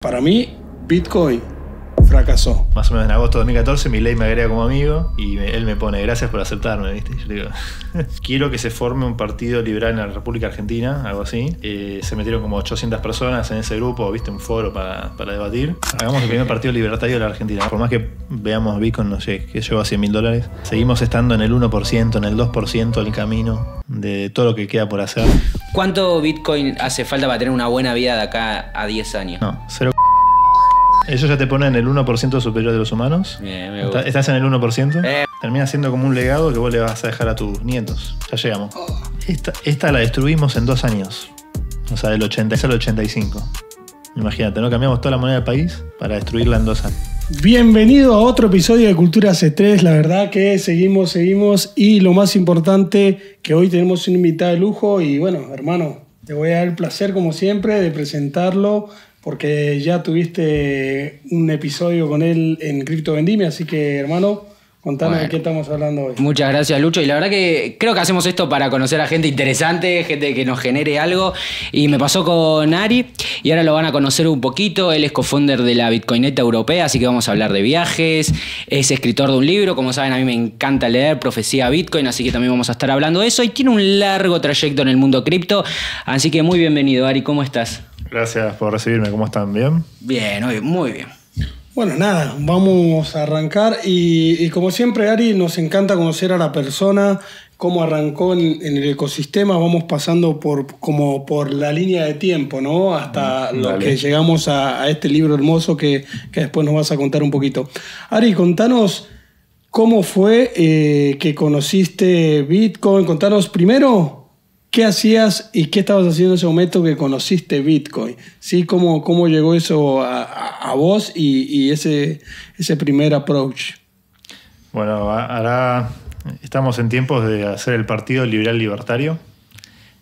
Para mí, Bitcoin fracasó. Más o menos en agosto de 2014, Milei me agrega como amigo y él me pone gracias por aceptarme, ¿viste? Yo le digo, quiero que se forme un partido liberal en la República Argentina, algo así. Se metieron como 800 personas en ese grupo, ¿viste? Un foro para debatir. Hagamos el primer partido libertario de la Argentina. Por más que veamos Bitcoin, no sé, que llegó a $100.000, seguimos estando en el 1%, en el 2% del camino de todo lo que queda por hacer. ¿Cuánto Bitcoin hace falta para tener una buena vida de acá a 10 años? No, cero. Ellos ya te ponen el 1% superior de los humanos. Bien, me gusta. Estás en el 1%. Termina siendo como un legado que vos le vas a dejar a tus nietos. Ya llegamos. Esta la destruimos en 2 años. O sea, del 86 al 85. Imagínate, ¿no? Cambiamos toda la moneda del país para destruirla en 2 años. Bienvenido a otro episodio de Cultura C3. La verdad que seguimos. Y lo más importante, que hoy tenemos un invitado de lujo. Y bueno, hermano, te voy a dar el placer, como siempre, de presentarlo, porque ya tuviste un episodio con él en Cripto Vendimia, así que, hermano, contanos de qué estamos hablando hoy. Muchas gracias, Lucho. Y la verdad que creo que hacemos esto para conocer a gente interesante, gente que nos genere algo. Y me pasó con Ari, y ahora lo van a conocer un poquito. Él es co-founder de la Bitcoineta Europea, así que vamos a hablar de viajes. Es escritor de un libro, como saben, a mí me encanta leer, Profecía Bitcoin, así que también vamos a estar hablando de eso. Y tiene un largo trayecto en el mundo cripto, así que muy bienvenido, Ari. ¿Cómo estás? Gracias por recibirme. ¿Cómo están? ¿Bien? Bien, muy bien. Bueno, nada, vamos a arrancar y como siempre, Ari, nos encanta conocer a la persona, cómo arrancó en el ecosistema. Vamos pasando por la línea de tiempo, ¿no? Hasta lo que llegamos a este libro hermoso que después nos vas a contar un poquito. Ari, contanos cómo fue que conociste Bitcoin. Contanos primero qué hacías y qué estabas haciendo en ese momento que conociste Bitcoin. ¿Sí? ¿Cómo llegó eso a vos y ese primer approach? Bueno, ahora estamos en tiempos de hacer el Partido Liberal Libertario,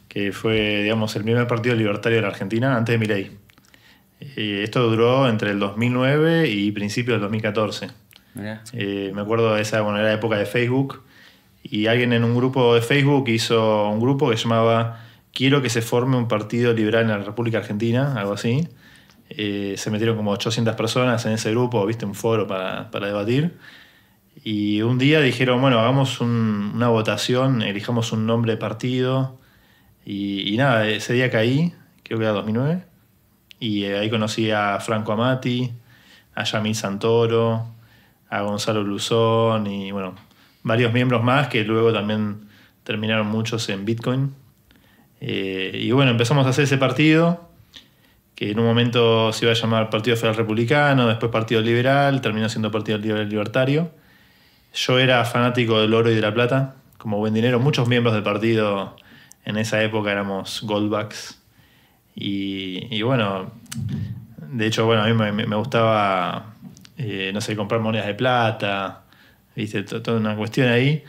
que fue, digamos, el primer partido libertario de la Argentina antes de Milei. Esto duró entre el 2009 y principios del 2014. Me acuerdo de esa, era la época de Facebook, y alguien en un grupo de Facebook hizo un grupo que se llamaba Quiero que se forme un partido liberal en la República Argentina, algo así. Se metieron como 800 personas en ese grupo, viste, un foro para debatir. Y un día dijeron, bueno, hagamos una votación, elijamos un nombre de partido. Y nada, ese día caí, creo que era 2009. Y ahí conocí a Franco Amati, a Yamil Santoro, a Gonzalo Luzón y bueno, varios miembros más que luego también terminaron muchos en Bitcoin. Y bueno, empezamos a hacer ese partido, que en un momento se iba a llamar Partido Federal Republicano, después Partido Liberal, terminó siendo Partido Liberal Libertario. Yo era fanático del oro y de la plata, como buen dinero. Muchos miembros del partido en esa época éramos goldbacks. Y bueno, de hecho, bueno, a mí me gustaba, no sé, comprar monedas de plata, ¿viste? Toda una cuestión ahí.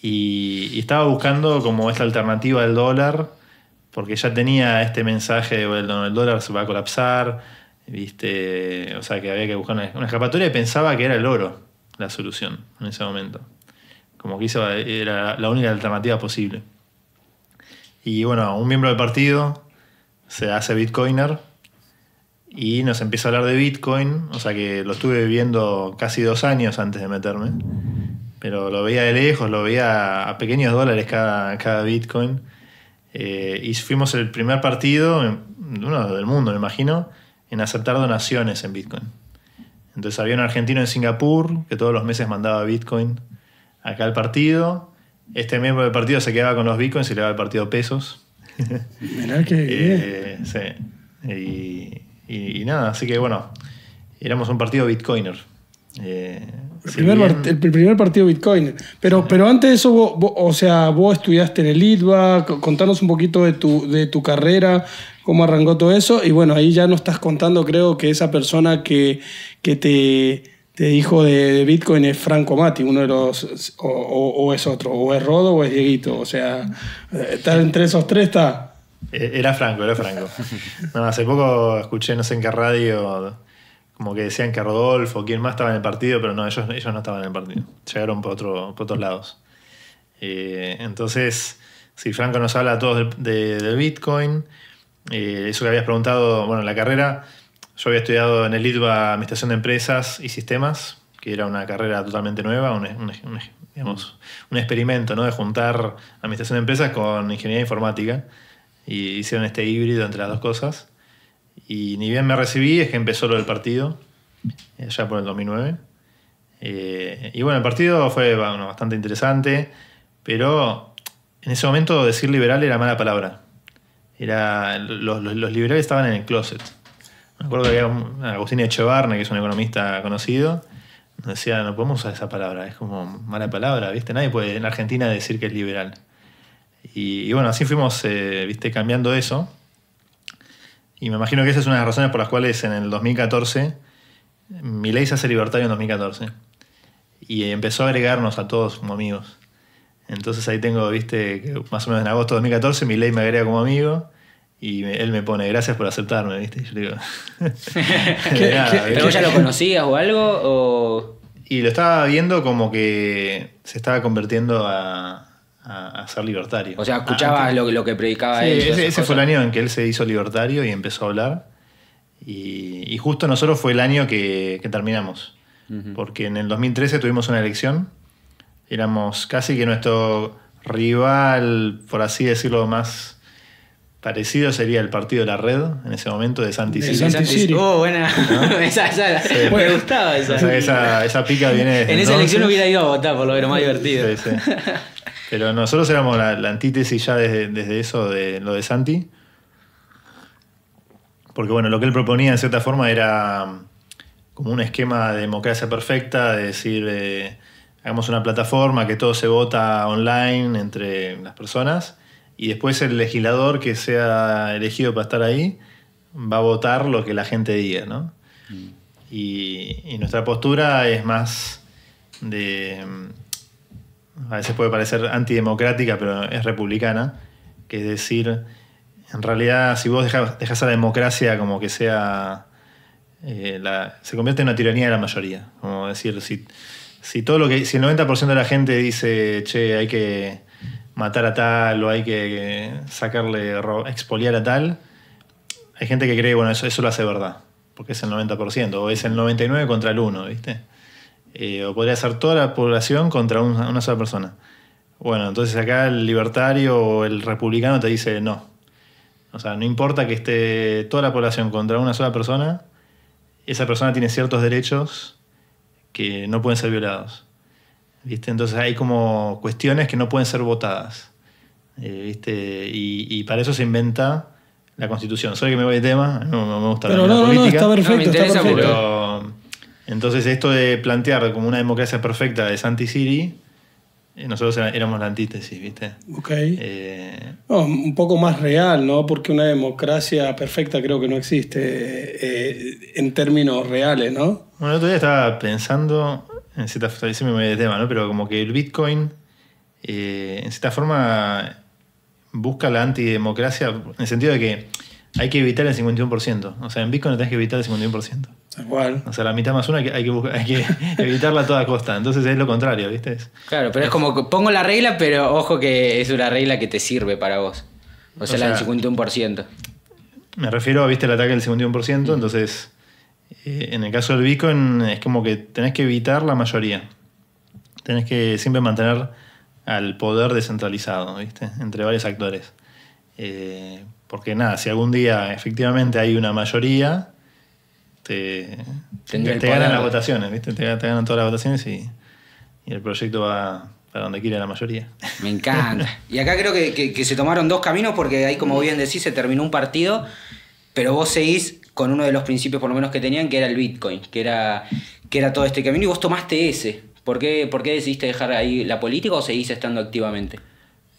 Y estaba buscando como esta alternativa del dólar, porque ya tenía este mensaje de bueno, el dólar se va a colapsar, ¿viste? O sea que había que buscar una escapatoria, y pensaba que era el oro la solución en ese momento. Como que era la única alternativa posible. Y bueno, un miembro del partido se hace bitcoiner y nos empieza a hablar de Bitcoin, o sea que lo estuve viviendo casi 2 años antes de meterme, pero lo veía de lejos, lo veía a pequeños dólares cada Bitcoin, y fuimos el primer partido, uno del mundo me imagino, en aceptar donaciones en Bitcoin. Entonces había un argentino en Singapur que todos los meses mandaba Bitcoin acá al partido. Este miembro del partido se quedaba con los Bitcoins y le daba al partido pesos. Mirá que bien. Sí. Y nada, así que bueno, éramos un partido bitcoiner. El primer partido bitcoiner. Pero antes de eso, vos estudiaste en el ITBA. Contanos un poquito de tu carrera, cómo arrancó todo eso. Y bueno, ahí ya nos estás contando, creo que esa persona que te dijo de Bitcoin es Franco Amati, uno de los, o es otro, o es Rodo o es Dieguito. O sea, estar entre esos tres está. Era Franco. No, hace poco escuché, no sé en qué radio, como que decían que Rodolfo o quién más estaba en el partido, pero no, ellos no estaban en el partido. Llegaron por otros lados. Entonces, si Franco nos habla a todos del Bitcoin, eso que habías preguntado, bueno, en la carrera, Yo había estudiado en el ITBA Administración de Empresas y Sistemas, que era una carrera totalmente nueva, digamos, un experimento, ¿no? De juntar Administración de Empresas con Ingeniería Informática. Y hicieron este híbrido entre las dos cosas. Y ni bien me recibí, es que empezó lo del partido, ya por el 2009. Y bueno, el partido fue bastante interesante, pero en ese momento decir liberal era mala palabra. Los liberales estaban en el closet. Me acuerdo que había Agustín Echevarne, que es un economista conocido, nos decía, no podemos usar esa palabra, es como mala palabra, ¿viste? Nadie puede en Argentina decir que es liberal. Y bueno, así fuimos cambiando eso. Y me imagino que esa es una de las razones por las cuales en el 2014 Milei se hace libertario en 2014. Y empezó a agregarnos a todos como amigos. Entonces ahí tengo, que más o menos en agosto de 2014 Milei me agrega como amigo y él me pone gracias por aceptarme, ¿viste? Y yo digo... ¿Pero vos ya lo conocías o algo? Y lo estaba viendo como que se estaba convirtiendo a ser libertario. O sea, escuchabas lo que predicaba sí, él. Ese fue el año en que él se hizo libertario y empezó a hablar. Y justo nosotros fue el año que terminamos. Uh-huh. Porque en el 2013 tuvimos una elección. Éramos casi que nuestro rival, por así decirlo, más parecido sería el partido de la Red en ese momento, de Santi Siri. Oh, buena. ¿No? esa sí. Me gustaba esa. O sea, esa pica viene desde en esa elección hubiera ido a votar, por lo menos más divertido. Sí. Pero nosotros éramos la antítesis ya desde eso, de lo de Santi. Porque bueno, lo que él proponía en cierta forma era como un esquema de democracia perfecta, de decir, hagamos una plataforma que todo se vota online entre las personas y después el legislador que sea elegido para estar ahí va a votar lo que la gente diga, ¿no? Y nuestra postura es más de... A veces puede parecer antidemocrática, pero es republicana, que es decir, en realidad si vos dejás a la democracia como que sea... se convierte en una tiranía de la mayoría. Como decir, si el 90% de la gente dice, che, hay que matar a tal o hay que expoliar a tal, hay gente que cree, bueno, eso lo hace verdad, porque es el 90%, o es el 99 contra el 1, ¿viste? O podría ser toda la población contra una sola persona. Bueno, entonces acá el libertario o el republicano te dice no. O sea, no importa que esté toda la población contra una sola persona, esa persona tiene ciertos derechos que no pueden ser violados, ¿viste? Entonces hay como cuestiones que no pueden ser votadas, ¿viste? Y para eso se inventa la Constitución. Soy que me voy de tema, no me gusta la política. No, está perfecto, me interesa está perfecto. Pero entonces esto de plantear como una democracia perfecta de Santi Siri, nosotros éramos la antítesis, ¿viste? Ok. Un poco más real, ¿no? Porque una democracia perfecta creo que no existe en términos reales, ¿no? Bueno, el otro día estaba pensando, en cierta forma, me voy de tema, ¿no? Pero como que el Bitcoin, en cierta forma, busca la antidemocracia en el sentido de que hay que evitar el 51%. O sea, en Bitcoin no tenés que evitar el 51%. Igual. O sea, la mitad más una hay que evitarla a toda costa. Entonces es lo contrario, ¿viste? Claro, pero es como que pongo la regla, pero ojo que es una regla que te sirve para vos. O sea, la del 51%. Me refiero, ¿viste? El ataque del 51%. Entonces, en el caso del Bitcoin es como que tenés que evitar la mayoría. Tenés que siempre mantener al poder descentralizado, ¿viste? Entre varios actores. Porque nada, si algún día efectivamente hay una mayoría, te ganan las votaciones, ¿viste? Te ganan todas las votaciones y el proyecto va para donde quiere la mayoría. Me encanta. Y acá creo que se tomaron dos caminos porque ahí, como bien decís, se terminó un partido, pero vos seguís con uno de los principios por lo menos que tenían, que era el Bitcoin, que era todo este camino, y vos tomaste ese. ¿Por qué decidiste dejar ahí la política o seguís estando activamente?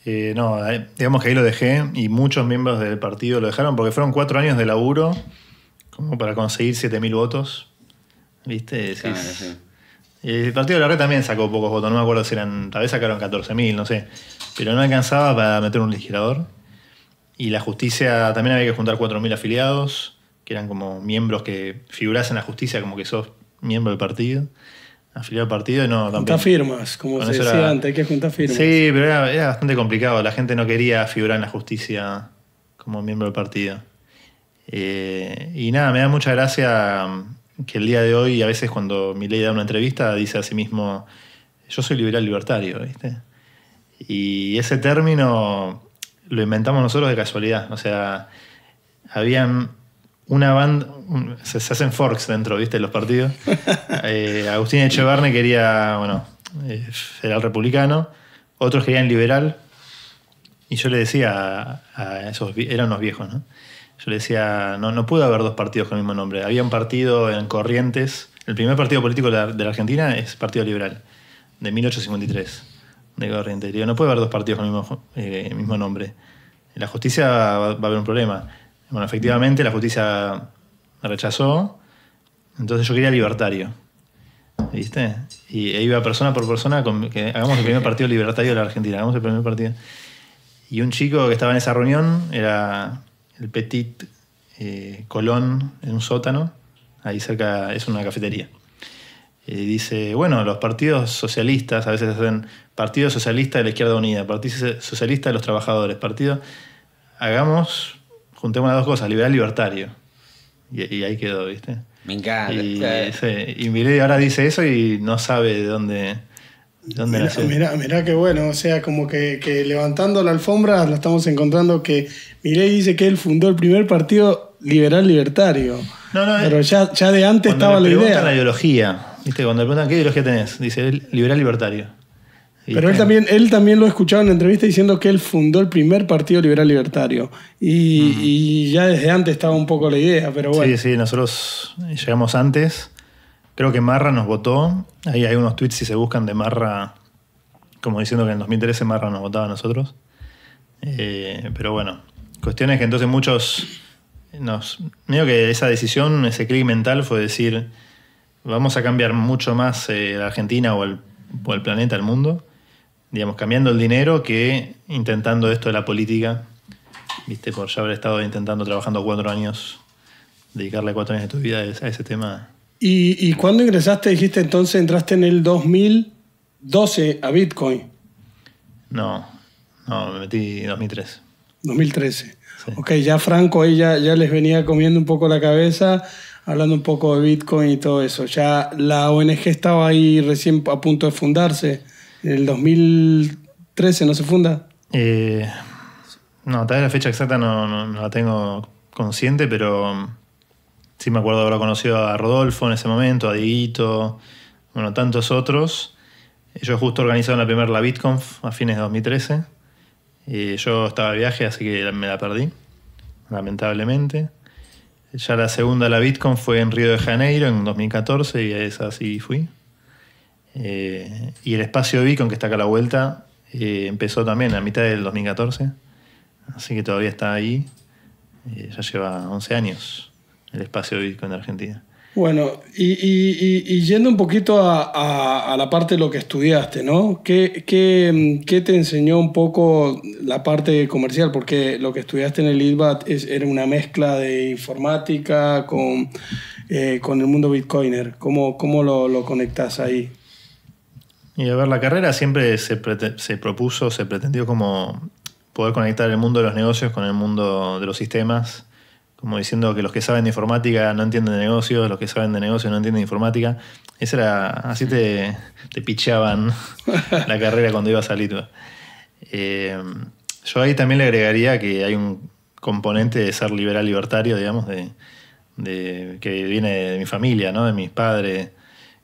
No, digamos que ahí lo dejé y muchos miembros del partido lo dejaron porque fueron 4 años de laburo como para conseguir 7.000 votos. ¿Viste? Claro, sí. El partido de la Red también sacó pocos votos, no me acuerdo si tal vez sacaron 14.000, no sé. Pero no alcanzaba para meter un legislador. Y la justicia, también había que juntar 4.000 afiliados, que eran como miembros que figurasen en la justicia como que sos miembro del partido. Afiliado al partido y no tampoco. Juntar firmas, como se decía antes, hay que juntar firmas. Sí, pero era bastante complicado. La gente no quería figurar en la justicia como miembro del partido. Y nada, me da mucha gracia que el día de hoy, a veces cuando Milei da una entrevista, dice a sí mismo, yo soy liberal libertario, ¿viste? Y ese término lo inventamos nosotros de casualidad. O sea, habían una banda, se hacen forks dentro, ¿viste? De los partidos. Agustín Echevarne quería, federal republicano, otros querían liberal. Y yo le decía a esos, eran unos viejos, ¿no? Yo le decía, no puede haber dos partidos con el mismo nombre. Había un partido en Corrientes, el primer partido político de la Argentina es Partido Liberal, de 1853, de Corrientes. Digo, no puede haber dos partidos con el mismo nombre. En la justicia va a haber un problema. Bueno, efectivamente la justicia me rechazó, entonces yo quería libertario, ¿viste? Y iba persona por persona que hagamos el primer partido libertario de la Argentina, hagamos el primer partido. Y un chico que estaba en esa reunión era el Petit Colón, en un sótano, ahí cerca, es una cafetería. Y dice, bueno, los partidos socialistas, a veces hacen Partido Socialista de la Izquierda Unida, Partido Socialista de los Trabajadores, juntemos las dos cosas, liberal libertario. Y ahí quedó, ¿viste? Me encanta. Y Milei ahora dice eso y no sabe de dónde nació. Mirá qué bueno, o sea, como que levantando la alfombra lo estamos encontrando que Milei dice que él fundó el primer partido liberal libertario. Pero ya de antes estaba la idea. Cuando le preguntan la ideología, ¿viste? Cuando le preguntan qué ideología tenés, dice liberal libertario. Pero él también lo he escuchado en la entrevista diciendo que él fundó el primer partido liberal libertario. Y ya desde antes estaba un poco la idea, pero bueno. Sí, nosotros llegamos antes. Creo que Marra nos votó. Ahí hay unos tweets, si se buscan, de Marra, como diciendo que en 2013 Marra nos votaba a nosotros. Pero bueno, cuestiones que entonces muchos medio que esa decisión, ese clic mental fue decir, vamos a cambiar mucho más la Argentina o el planeta, el mundo, digamos, cambiando el dinero que intentando esto de la política, ¿viste? Por ya haber estado trabajando 4 años, dedicarle 4 años de tu vida a ese tema. ¿Y cuándo ingresaste? Dijiste entonces entraste en el 2012 a Bitcoin. No, me metí en 2013. 2013. Sí. Ok, ya Franco ahí ya les venía comiendo un poco la cabeza, hablando un poco de Bitcoin y todo eso. Ya la ONG estaba ahí recién a punto de fundarse. ¿En el 2013 no se funda? No, tal vez la fecha exacta no la tengo consciente, pero sí me acuerdo de haber conocido a Rodolfo en ese momento, a Dieguito, tantos otros. Ellos justo organizaron la BitConf a fines de 2013. Yo estaba de viaje, así que me la perdí, lamentablemente. Ya la segunda, la BitConf, fue en Río de Janeiro en 2014 y a esa sí fui. Y el espacio Bitcoin, que está acá a la vuelta, empezó también a mitad del 2014. Así que todavía está ahí. Ya lleva 11 años el espacio Bitcoin de Argentina. Bueno, y yendo un poquito a la parte de lo que estudiaste, ¿no? ¿Qué te enseñó un poco la parte comercial? Porque lo que estudiaste en el ITBAT era una mezcla de informática con el mundo bitcoiner. ¿Cómo lo conectás ahí? Y a ver, la carrera siempre se pretendió como poder conectar el mundo de los negocios con el mundo de los sistemas, como diciendo que los que saben de informática no entienden de negocios, los que saben de negocios no entienden de informática. Así te picheaban la carrera cuando ibas a Litva. Yo ahí también le agregaría que hay un componente de ser liberal libertario, digamos, que viene de mi familia, ¿no? De mis padres,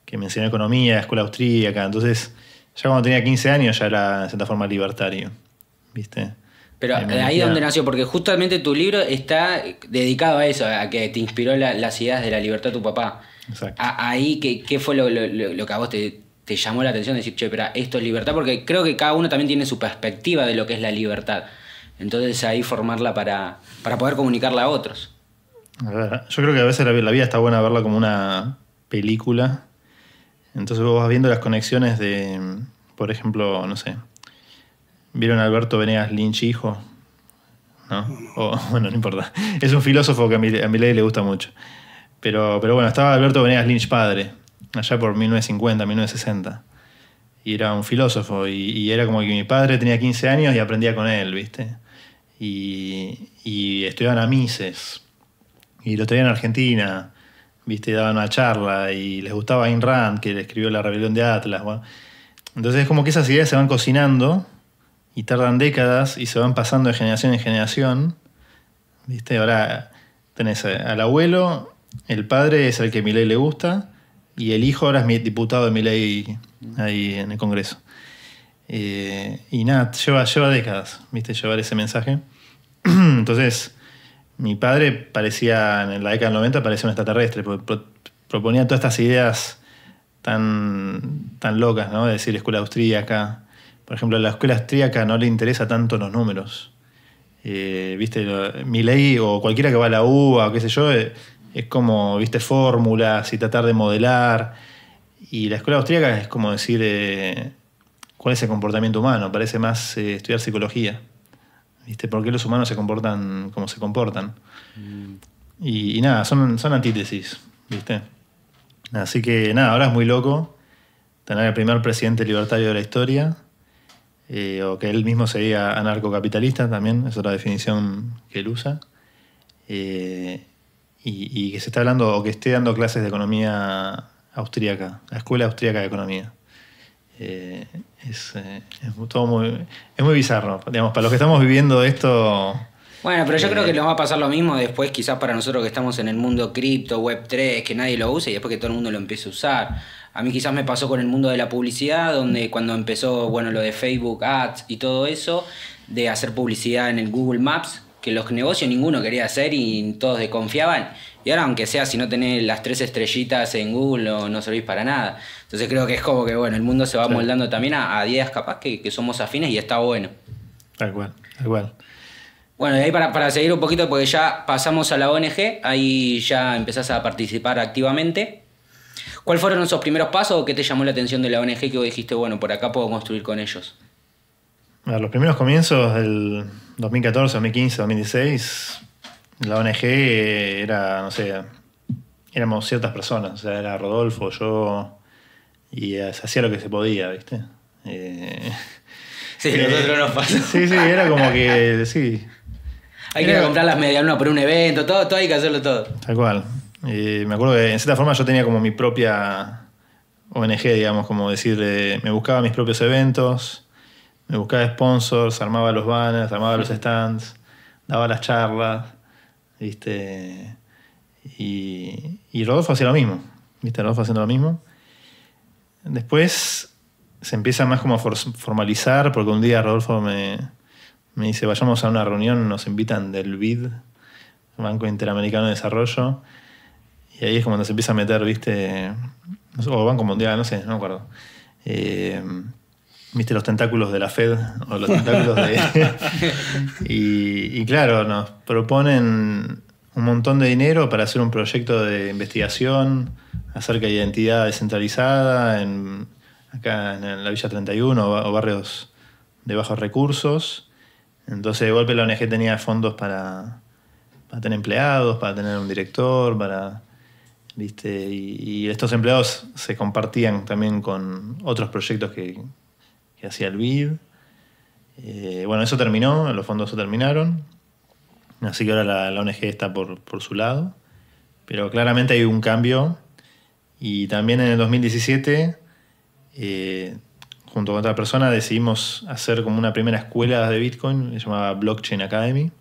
que me enseñó economía, escuela austríaca. Entonces, ya cuando tenía 15 años ya era, de cierta forma, libertario, ¿viste? Pero ahí donde nació, porque justamente tu libro está dedicado a eso, a que te inspiró las ideas de la libertad de tu papá. Exacto. Ahí, ¿qué fue lo que a vos te llamó la atención? Decir, che, pero esto es libertad, porque creo que cada uno también tiene su perspectiva de lo que es la libertad. Entonces ahí formarla para poder comunicarla a otros. A ver, yo creo que a veces la vida está buena verla como una película. Entonces vos vas viendo las conexiones de, por ejemplo, no sé, ¿vieron a Alberto Venegas Lynch hijo? ¿No? Bueno, no importa. Es un filósofo que a Milei le gusta mucho. Pero bueno, estaba Alberto Venegas Lynch padre, allá por 1950, 1960. Y era un filósofo. Y era como que mi padre tenía 15 años y aprendía con él, ¿viste? Y estudiaban a Mises. y lo traían a Argentina, ¿viste? Daban una charla y les gustaba Ayn Rand, que le escribió La rebelión de Atlas. Bueno. Entonces es como que esas ideas se van cocinando y tardan décadas y se van pasando de generación en generación, ¿viste? Ahora tenés al abuelo, el padre es el que Milei le gusta y el hijo ahora es diputado de Milei ahí en el Congreso. Y nada, lleva décadas, ¿viste? Llevar ese mensaje. Entonces, mi padre parecía, en la década del 90, parecía un extraterrestre, porque proponía todas estas ideas tan locas, ¿no? De decir escuela austríaca. Por ejemplo, a la escuela austríaca no le interesa tanto los números. ¿Viste? Milei o cualquiera que va a la UBA o qué sé yo, es como, ¿viste? Fórmulas y tratar de modelar. Y la escuela austríaca es como decir cuál es el comportamiento humano. Parece más estudiar psicología. ¿Viste? ¿Por qué los humanos se comportan como se comportan? Y nada, son antítesis, ¿viste? Así que nada, ahora es muy loco tener el primer presidente libertario de la historia, o que él mismo se diga anarcocapitalista también, es otra definición que él usa, y que se está hablando, o que esté dando clases de economía austríaca, la Escuela Austríaca de Economía. Es muy bizarro, digamos, para los que estamos viviendo esto. Bueno, pero yo creo que nos va a pasar lo mismo después, quizás para nosotros que estamos en el mundo cripto, Web3, que nadie lo use y después que todo el mundo lo empiece a usar. A mí quizás me pasó con el mundo de la publicidad, donde cuando empezó, bueno, lo de Facebook Ads y todo eso, de hacer publicidad en el Google Maps, que los negocios ninguno quería hacer y todos desconfiaban. Y ahora, aunque sea, si no tenés las 3 estrellitas en Google, no servís para nada. Entonces creo que es como que, bueno, el mundo se va moldando también a ideas capaz que somos afines y está bueno. Tal cual, tal cual. Bueno, y ahí para seguir un poquito, porque ya pasamos a la ONG, ahí ya empezás a participar activamente. ¿Cuáles fueron esos primeros pasos o qué te llamó la atención de la ONG que vos dijiste, bueno, por acá puedo construir con ellos? Los primeros comienzos del 2014, 2015, 2016, la ONG era, no sé, éramos ciertas personas. O sea, era Rodolfo, yo, y se hacía lo que se podía, ¿viste? Sí, nosotros nos pasó. Sí, era como que, sí. Hay que comprar las medialunas por un evento, todo hay que hacerlo todo. Tal cual. Me acuerdo que en cierta forma yo tenía como mi propia ONG, digamos, como decir, me buscaba mis propios eventos, me buscaba sponsors, armaba los banners, armaba los stands, daba las charlas, ¿viste? Y Rodolfo hacía lo mismo, ¿viste? Rodolfo haciendo lo mismo. Después se empieza más como a formalizar, porque un día Rodolfo me dice, vayamos a una reunión, nos invitan del BID, Banco Interamericano de Desarrollo, y ahí es como cuando se empieza a meter, ¿viste? O Banco Mundial, no sé, no me acuerdo. ¿Viste los tentáculos de la Fed? O los tentáculos de... y claro, nos proponen un montón de dinero para hacer un proyecto de investigación acerca de identidad descentralizada acá en la Villa 31 o barrios de bajos recursos. Entonces de golpe la ONG tenía fondos para tener empleados, para tener un director, ¿viste? Y estos empleados se compartían también con otros proyectos que hacía el BID. Bueno, eso terminó, los fondos se terminaron, así que ahora la ONG está por su lado, pero claramente hay un cambio. Y también en el 2017, junto con otra persona, decidimos hacer como una primera escuela de Bitcoin, se llamaba Blockchain Academy,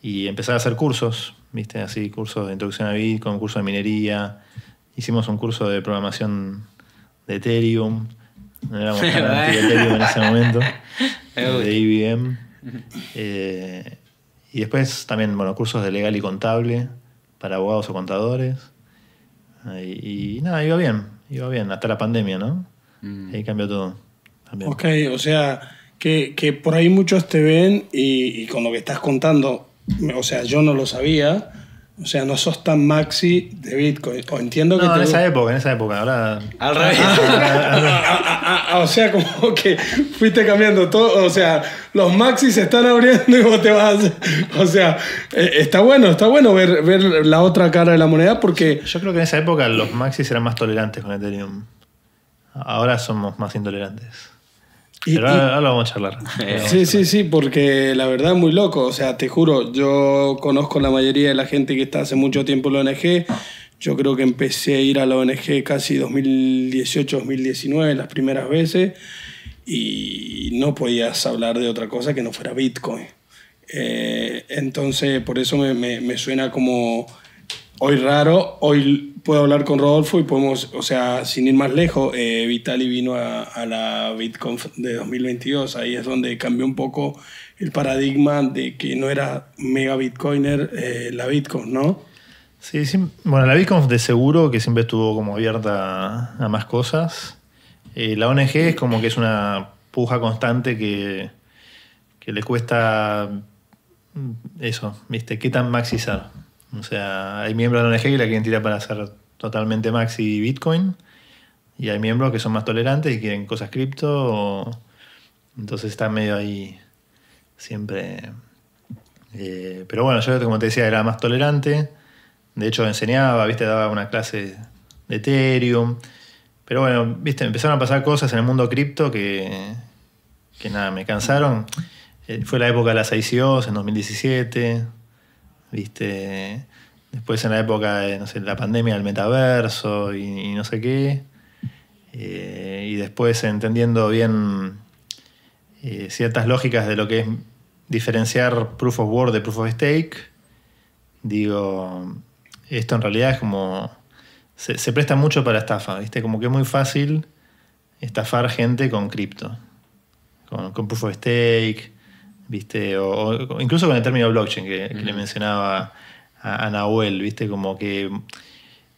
y empezar a hacer cursos, ¿viste? Así, cursos de introducción a Bitcoin, cursos de minería. Hicimos un curso de programación de Ethereum. No éramos tan anti-Ethereum en ese momento, de IBM. Y después también, bueno, cursos de legal y contable para abogados o contadores. Y nada, iba bien, hasta la pandemia, ¿no? Ahí cambió todo. También. Ok, o sea, que por ahí muchos te ven y con lo que estás contando, o sea, yo no lo sabía. O sea, no sos tan maxi de Bitcoin. O entiendo que en esa época. Ahora... Al revés. O sea, como que fuiste cambiando todo. O sea, los maxis se están abriendo y vos te vas a hacer... O sea, está bueno ver la otra cara de la moneda porque... Yo creo que en esa época los maxis eran más tolerantes con Ethereum. Ahora somos más intolerantes. Pero ahora vamos a charlar. Sí, porque la verdad es muy loco. O sea, te juro, yo conozco la mayoría de la gente que está hace mucho tiempo en la ONG. Yo creo que empecé a ir a la ONG casi 2018, 2019, las primeras veces, y no podías hablar de otra cosa que no fuera Bitcoin. Entonces, por eso me suena como hoy raro. Hoy puedo hablar con Rodolfo y podemos, o sea, sin ir más lejos, Vitali vino a la BitConf de 2022. Ahí es donde cambió un poco el paradigma de que no era mega bitcoiner la Bitcoin, ¿no? Sí, bueno, la BitConf de seguro que siempre estuvo como abierta a más cosas. La ONG es como que es una puja constante que le cuesta eso, ¿viste? ¿Qué tan maxizar? O sea, hay miembros de la ONG que la quieren tirar para hacer totalmente maxi Bitcoin, y hay miembros que son más tolerantes y quieren cosas cripto. Entonces está medio ahí siempre. Pero bueno, yo como te decía era más tolerante. De hecho enseñaba, ¿viste? Daba una clase de Ethereum. Pero bueno, ¿viste? Empezaron a pasar cosas en el mundo cripto que nada, me cansaron. Fue la época de las ICOs en 2017, ¿viste? Después en la época de, no sé, la pandemia del metaverso y no sé qué. Y después entendiendo bien ciertas lógicas de lo que es diferenciar Proof of Work de Proof of Stake. Digo, esto en realidad es como... Se presta mucho para estafa, ¿viste? Como que es muy fácil estafar gente con cripto. Con Proof of Stake, ¿viste? O incluso con el término blockchain que le mencionaba a Nahuel, ¿viste? Como que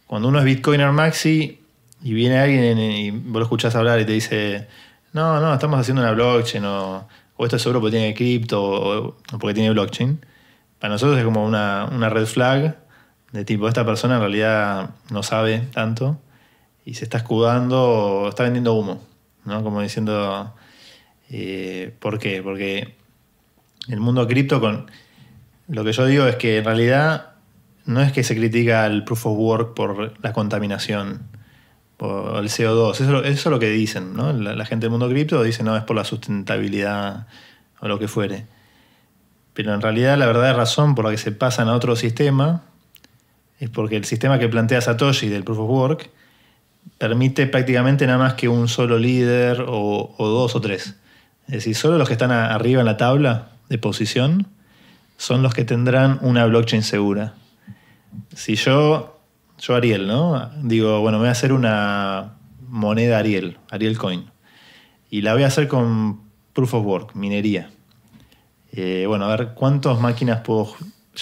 cuando uno es Bitcoiner maxi y viene alguien y vos lo escuchás hablar y te dice no, estamos haciendo una blockchain o esto es seguro porque tiene cripto o porque tiene blockchain. Para nosotros es como una red flag de tipo, esta persona en realidad no sabe tanto y se está escudando o está vendiendo humo, ¿no? Como diciendo, ¿por qué? Porque el mundo cripto, lo que yo digo es que en realidad no es que se critica el Proof of Work por la contaminación, por el CO2, eso es lo que dicen, ¿no? La gente del mundo cripto dice, no, es por la sustentabilidad o lo que fuere. Pero en realidad la verdadera razón por la que se pasan a otro sistema es porque el sistema que plantea Satoshi del Proof of Work permite prácticamente nada más que un solo líder o dos o tres. Es decir, solo los que están arriba en la tabla de posición son los que tendrán una blockchain segura. Si yo Ariel, ¿no? Digo, bueno, voy a hacer una moneda Ariel Coin, y la voy a hacer con Proof of Work, minería. Bueno, a ver, ¿cuántas máquinas puedo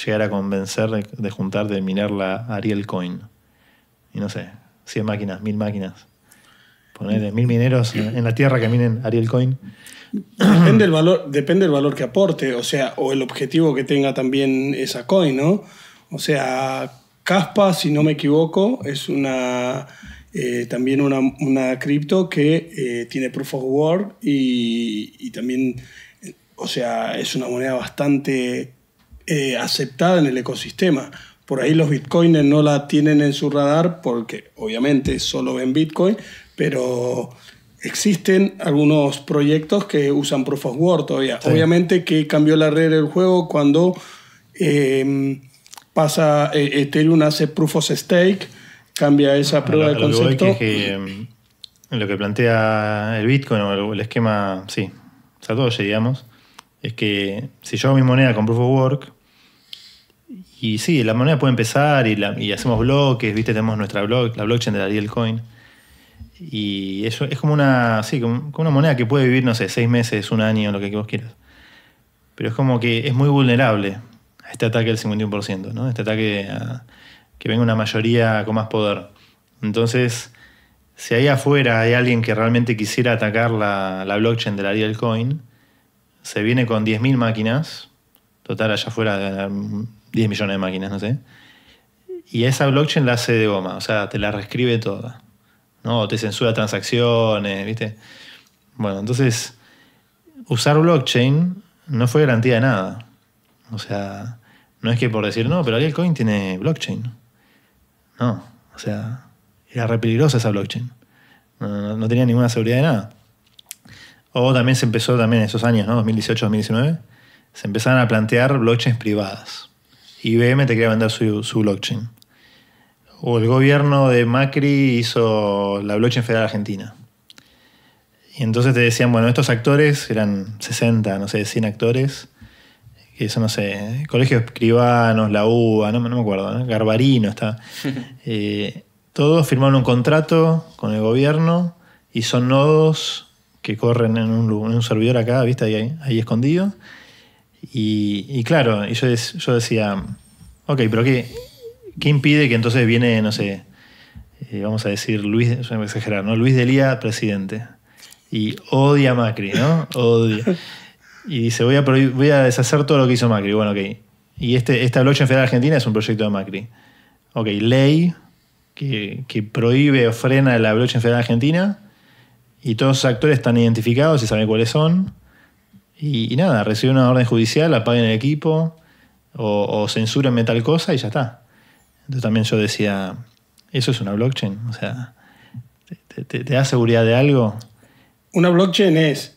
llegar a convencer de juntar de minar la Ariel Coin? Y no sé, 100 máquinas, 1000 máquinas. Poner 1000 mineros en la tierra que minen Ariel Coin. Depende del valor que aporte, o sea, o el objetivo que tenga también esa coin, ¿no? O sea, Caspa, si no me equivoco, es también una cripto que tiene Proof of Work y también, o sea, es una moneda bastante aceptada en el ecosistema. Por ahí los bitcoiners no la tienen en su radar porque obviamente solo ven Bitcoin, pero existen algunos proyectos que usan Proof of Work todavía. Sí. Obviamente que cambió la regla del juego cuando pasa Ethereum hace Proof of Stake, cambia esa prueba de concepto. Lo que plantea el Bitcoin o el esquema, sí, Satoshi, digamos, es que si yo hago mi moneda con Proof of Work, y sí, la moneda puede empezar y hacemos bloques, ¿viste? Tenemos la blockchain de la Ariel Coin. Y eso es como como una moneda que puede vivir, no sé, 6 meses, un año, lo que vos quieras. Pero es como que es muy vulnerable a este ataque del 51%, ¿no? Este ataque a que venga una mayoría con más poder. Entonces, si ahí afuera hay alguien que realmente quisiera atacar la blockchain de la Ariel Coin, se viene con 10.000 máquinas, total allá afuera 10 millones de máquinas, no sé, y esa blockchain la hace de goma, o sea, te la reescribe toda, ¿no? Te censura transacciones, ¿viste? Bueno, entonces, usar blockchain no fue garantía de nada. O sea, no es que por decir, no, pero Ariel Coin tiene blockchain. No, o sea, era re peligrosa esa blockchain. No tenía ninguna seguridad de nada. O también se empezó también en esos años, ¿no? 2018-2019, se empezaron a plantear blockchains privadas. IBM te quería vender su blockchain. O el gobierno de Macri hizo la blockchain federal argentina. Y entonces te decían, bueno, estos actores eran 60, no sé, 100 actores, que son, no sé, colegios escribanos, la UBA, no me acuerdo, ¿no? Garbarino está. Todos firmaron un contrato con el gobierno y son nodos que corren en un servidor acá, ¿viste? Ahí escondido. Y claro, y yo decía, ok, pero ¿qué impide que entonces viene, no sé, vamos a decir, Luis, yo voy a exagerar, ¿no? Luis Delía, presidente. Y odia a Macri, ¿no? Odia. Y dice, voy a deshacer todo lo que hizo Macri. Bueno, ok. Y esta blockchain federal argentina es un proyecto de Macri. Ok, ley que prohíbe o frena la blockchain federal argentina y todos los actores están identificados y saben cuáles son. Y nada, reciben una orden judicial, apaguen el equipo o censuren tal cosa y ya está. Entonces también yo decía, ¿eso es una blockchain? O sea, ¿te da seguridad de algo? Una blockchain es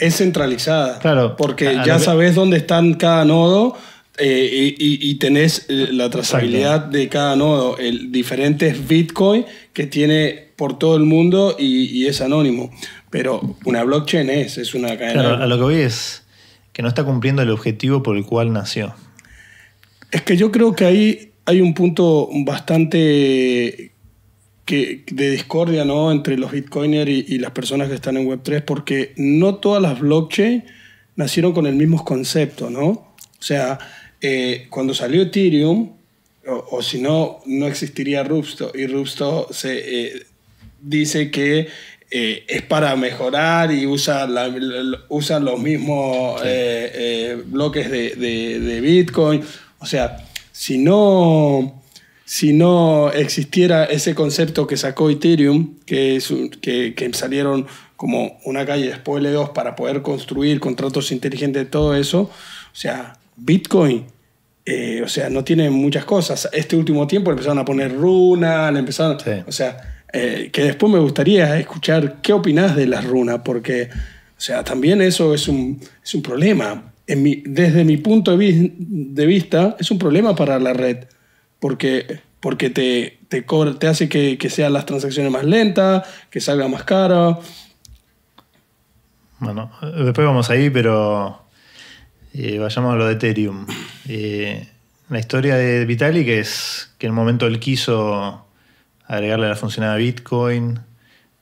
centralizada. Claro. Porque ya sabes dónde están cada nodo y tenés la trazabilidad de cada nodo. Diferentes Bitcoin que tiene por todo el mundo y es anónimo. Pero una blockchain es una cadena. Claro, a lo que voy es que no está cumpliendo el objetivo por el cual nació. Es que yo creo que ahí hay un punto bastante de discordia, ¿no? Entre los bitcoiners y las personas que están en Web3, porque no todas las blockchains nacieron con el mismo concepto, ¿no? O sea, cuando salió Ethereum, o si no, no existiría Rupsto, y Rupsto dice que es para mejorar y usa los mismos bloques de Bitcoin. O sea, si no existiera ese concepto que sacó Ethereum, que salieron como una calle después de L2 para poder construir contratos inteligentes, todo eso, o sea, Bitcoin, o sea, no tiene muchas cosas. Este último tiempo empezaron a poner runas, Sí. O sea, que después me gustaría escuchar qué opinás de las runas, porque, o sea, también eso es un problema. Desde mi punto de vista, es un problema para la red. Porque te hace que sean las transacciones más lentas, que salga más caro. Bueno, después vamos ahí, pero vayamos a lo de Ethereum. La historia de Vitalik es que en un momento él quiso agregarle la funcionalidad a Bitcoin,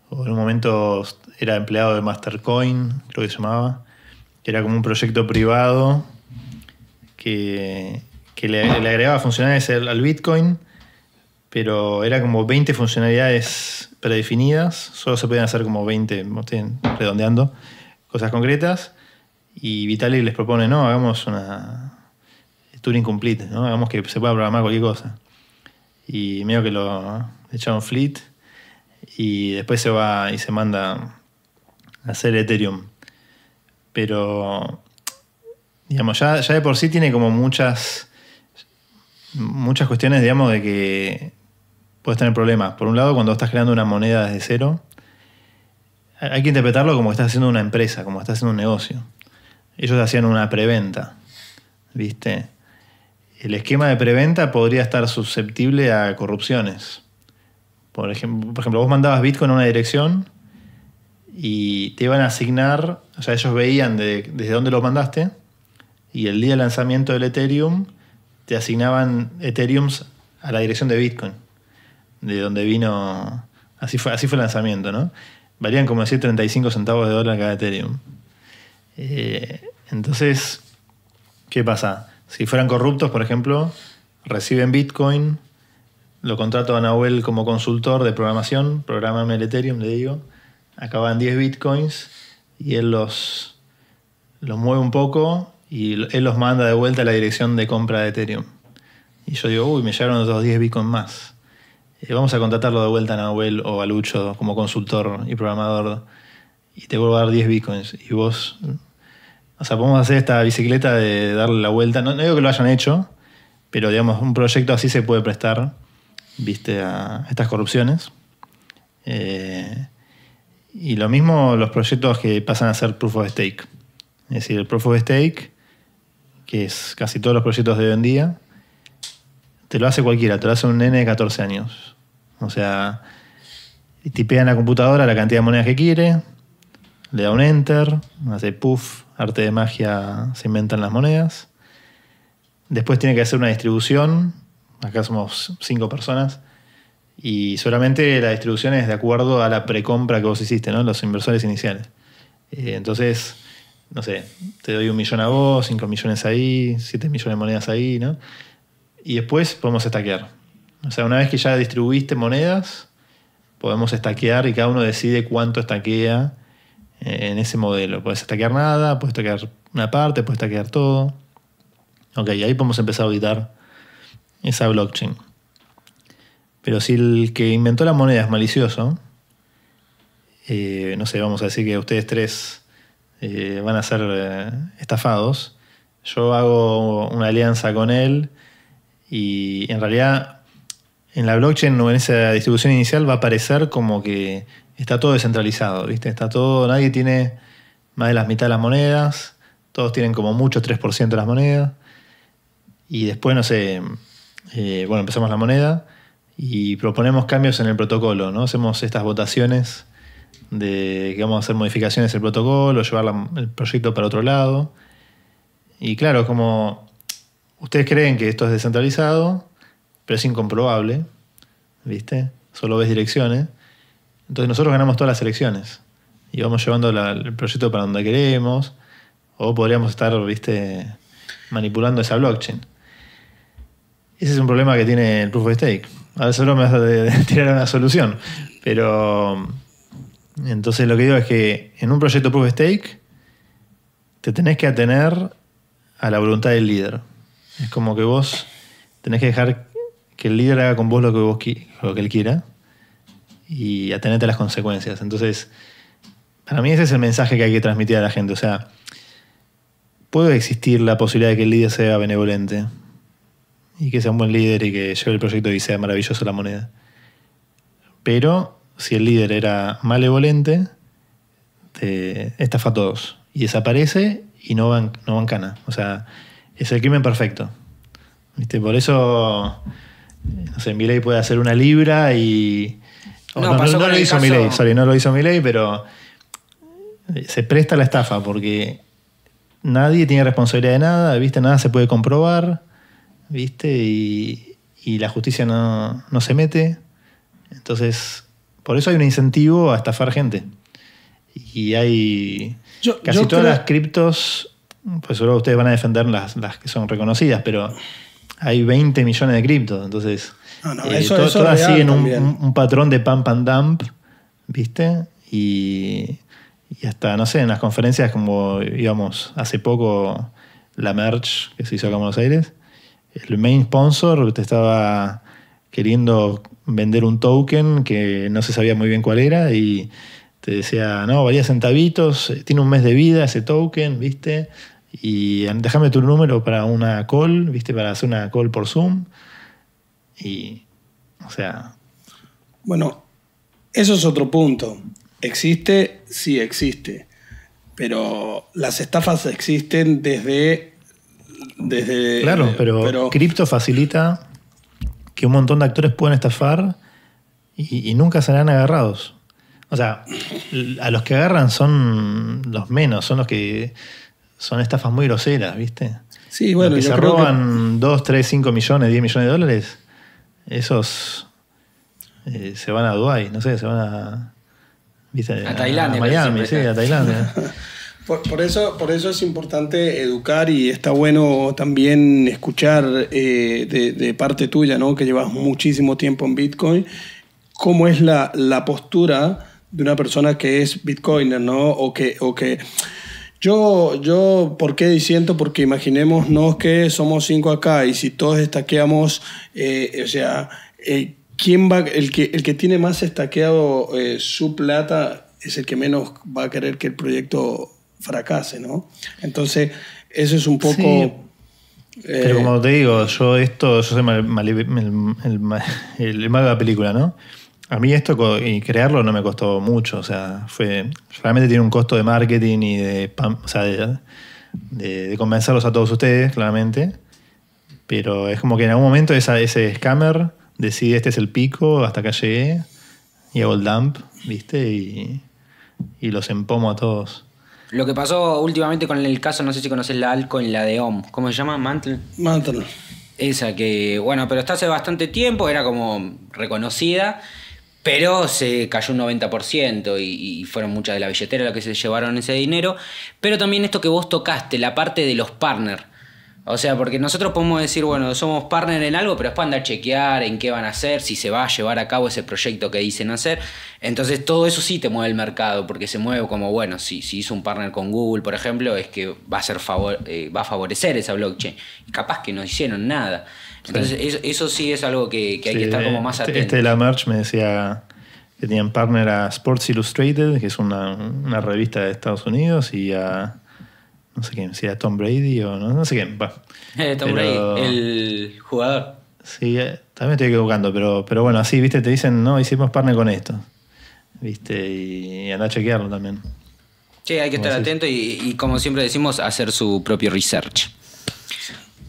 o en un momento era empleado de Mastercoin, creo que se llamaba, que era como un proyecto privado que le agregaba funcionalidades al Bitcoin, pero era como 20 funcionalidades predefinidas, solo se podían hacer como 20, redondeando, cosas concretas, y Vitalik les propone, no, hagamos una Turing complete, ¿no? Hagamos que se pueda programar cualquier cosa. Y medio que lo echaron fleet, y después se va y se manda a hacer Ethereum. Pero, digamos, ya de por sí tiene como muchas cuestiones, digamos, de que puedes tener problemas. Por un lado, cuando estás creando una moneda desde cero, hay que interpretarlo como que estás haciendo una empresa, como que estás haciendo un negocio. Ellos hacían una preventa, ¿viste? El esquema de preventa podría estar susceptible a corrupciones. Por ejemplo, vos mandabas Bitcoin a una dirección y te iban a asignar, o sea, ellos veían desde dónde lo mandaste, y el día del lanzamiento del Ethereum te asignaban Ethereums a la dirección de Bitcoin, de donde vino. Así fue el lanzamiento, ¿no? Valían como decir 35 centavos de dólar cada Ethereum. Entonces, ¿qué pasa? Si fueran corruptos, por ejemplo, reciben Bitcoin, lo contrato a Nahuel como consultor de programación, prográmame el Ethereum, le digo, acaban 10 Bitcoins y él los mueve un poco y él los manda de vuelta a la dirección de compra de Ethereum. Y yo digo, uy, me llegaron otros 10 Bitcoin más. Vamos a contratarlo de vuelta a Nahuel o a Lucho como consultor y programador y te vuelvo a dar 10 Bitcoins. Y vos... O sea, podemos hacer esta bicicleta de darle la vuelta. No digo que lo hayan hecho, pero digamos, un proyecto así se puede prestar, ¿viste?, a estas corrupciones. Y lo mismo los proyectos que pasan a ser Proof of Stake. Es decir, el Proof of Stake, que es casi todos los proyectos de hoy en día, te lo hace cualquiera, te lo hace un nene de 14 años. O sea, tipea en la computadora la cantidad de monedas que quiere, le da un enter, hace puff, arte de magia, se inventan las monedas. Después tiene que hacer una distribución, acá somos 5 personas, y solamente la distribución es de acuerdo a la precompra que vos hiciste, ¿no? Los inversores iniciales. Entonces, no sé, te doy 1 millón a vos, 5 millones ahí, 7 millones de monedas ahí, ¿no? Y después podemos stackear. O sea, una vez que ya distribuiste monedas, podemos stackear y cada uno decide cuánto stackea en ese modelo. Puedes stackear nada, puedes stackear una parte, puedes stackear todo. Ok, ahí podemos empezar a auditar esa blockchain. Pero si el que inventó la moneda es malicioso, no sé, vamos a decir que ustedes 3 van a ser estafados, yo hago una alianza con él y en realidad en la blockchain o en esa distribución inicial va a aparecer como que está todo descentralizado, ¿viste? Está todo, nadie tiene más de la mitad de las monedas, todos tienen como mucho 3% de las monedas y después, no sé, bueno, empezamos la moneda y proponemos cambios en el protocolo, ¿no? Hacemos estas votaciones de que vamos a hacer modificaciones al protocolo, llevar el proyecto para otro lado. Y claro, como ustedes creen que esto es descentralizado, pero es incomprobable, ¿viste? Solo ves direcciones. Entonces nosotros ganamos todas las elecciones y vamos llevando el proyecto para donde queremos, o podríamos estar, ¿viste?, manipulando esa blockchain. Ese es un problema que tiene el Proof of Stake. Ahora solo me vas a tirar una solución. Pero entonces lo que digo es que en un proyecto Proof of Stake te tenés que atener a la voluntad del líder. Es como que vos tenés que dejar que el líder haga con vos lo que él quiera y atenerte a las consecuencias. Entonces, para mí ese es el mensaje que hay que transmitir a la gente. O sea, puede existir la posibilidad de que el líder sea benevolente y que sea un buen líder y que lleve el proyecto y sea maravilloso la moneda. Pero si el líder era malevolente, te estafa a todos. Y desaparece y no bancana. O sea, es el crimen perfecto. ¿Viste? Por eso, no sé, Milei puede hacer una libra y... No lo hizo Milei, no lo hizo Milei, pero se presta a la estafa porque nadie tiene responsabilidad de nada, ¿viste? Nada se puede comprobar, ¿viste? Y la justicia no se mete. Entonces, por eso hay un incentivo a estafar gente. Y hay casi todas las criptos, pues solo ustedes van a defender las que son reconocidas, pero hay 20 millones de criptos. Entonces, todas siguen un patrón de pump and dump, ¿viste? Y hasta, no sé, en las conferencias como íbamos hace poco, la Merge que se hizo acá en Buenos Aires, el main sponsor te estaba queriendo vender un token que no se sabía muy bien cuál era y te decía, no, valía centavitos, tiene un mes de vida ese token, ¿viste? Y déjame tu número para una call, ¿viste? Para hacer una call por Zoom. Y, o sea... Bueno, eso es otro punto. ¿Existe? Sí existe. Pero las estafas existen desde claro, pero cripto facilita que un montón de actores puedan estafar y nunca serán agarrados. O sea, a los que agarran son los menos, son los que son estafas muy groseras, ¿viste? Sí, bueno, los que se roban 2, 3, 5 millones, 10 millones de dólares, esos se van a Dubái, no sé, se van a... ¿viste? A Tailandia. A Miami, sí, a Tailandia. Por eso es importante educar y está bueno también escuchar de parte tuya, ¿no? Que llevas muchísimo tiempo en Bitcoin, cómo es la postura de una persona que es bitcoiner, ¿no? O que yo ¿por qué diciendo? Porque imaginémonos que somos 5 acá y si todos estaqueamos, ¿quién va? El que tiene más estaqueado su plata es el que menos va a querer que el proyecto fracase, ¿no? Entonces, eso es un poco... Sí, pero como te digo, yo soy el mago de la película, ¿no? A mí esto y crearlo no me costó mucho, o sea, realmente tiene un costo de marketing y o sea, de convencerlos a todos ustedes, claramente, pero es como que en algún momento ese scammer decide este es el pico, hasta acá llegué, y hago el dump, ¿viste? Y los empomo a todos. Lo que pasó últimamente con el caso, no sé si conoces la altcoin, la de OM, ¿cómo se llama? Mantle. Esa que, bueno, pero está hace bastante tiempo, era como reconocida, pero se cayó un 90% y fueron muchas de la billetera las que se llevaron ese dinero. Pero también esto que vos tocaste, la parte de los partners. O sea, porque nosotros podemos decir, bueno, somos partner en algo, pero después andar a chequear en qué van a hacer, si se va a llevar a cabo ese proyecto que dicen hacer. Entonces todo eso sí te mueve el mercado, porque se mueve como, bueno, si hizo un partner con Google, por ejemplo, es que va a favorecer esa blockchain. Y capaz que no hicieron nada. Entonces eso sí es algo que hay que estar como más atento. De la merch me decía que tenían partner a Sports Illustrated, que es una revista de Estados Unidos, y a... no sé quién, si era Tom Brady o no sé quién. Tom Brady, el jugador. Sí, también estoy equivocando, pero bueno, así, ¿viste? Te dicen, no, hicimos partner con esto. ¿Viste? Y anda a chequearlo también. Sí, hay que estar atento y como siempre decimos, hacer su propio research.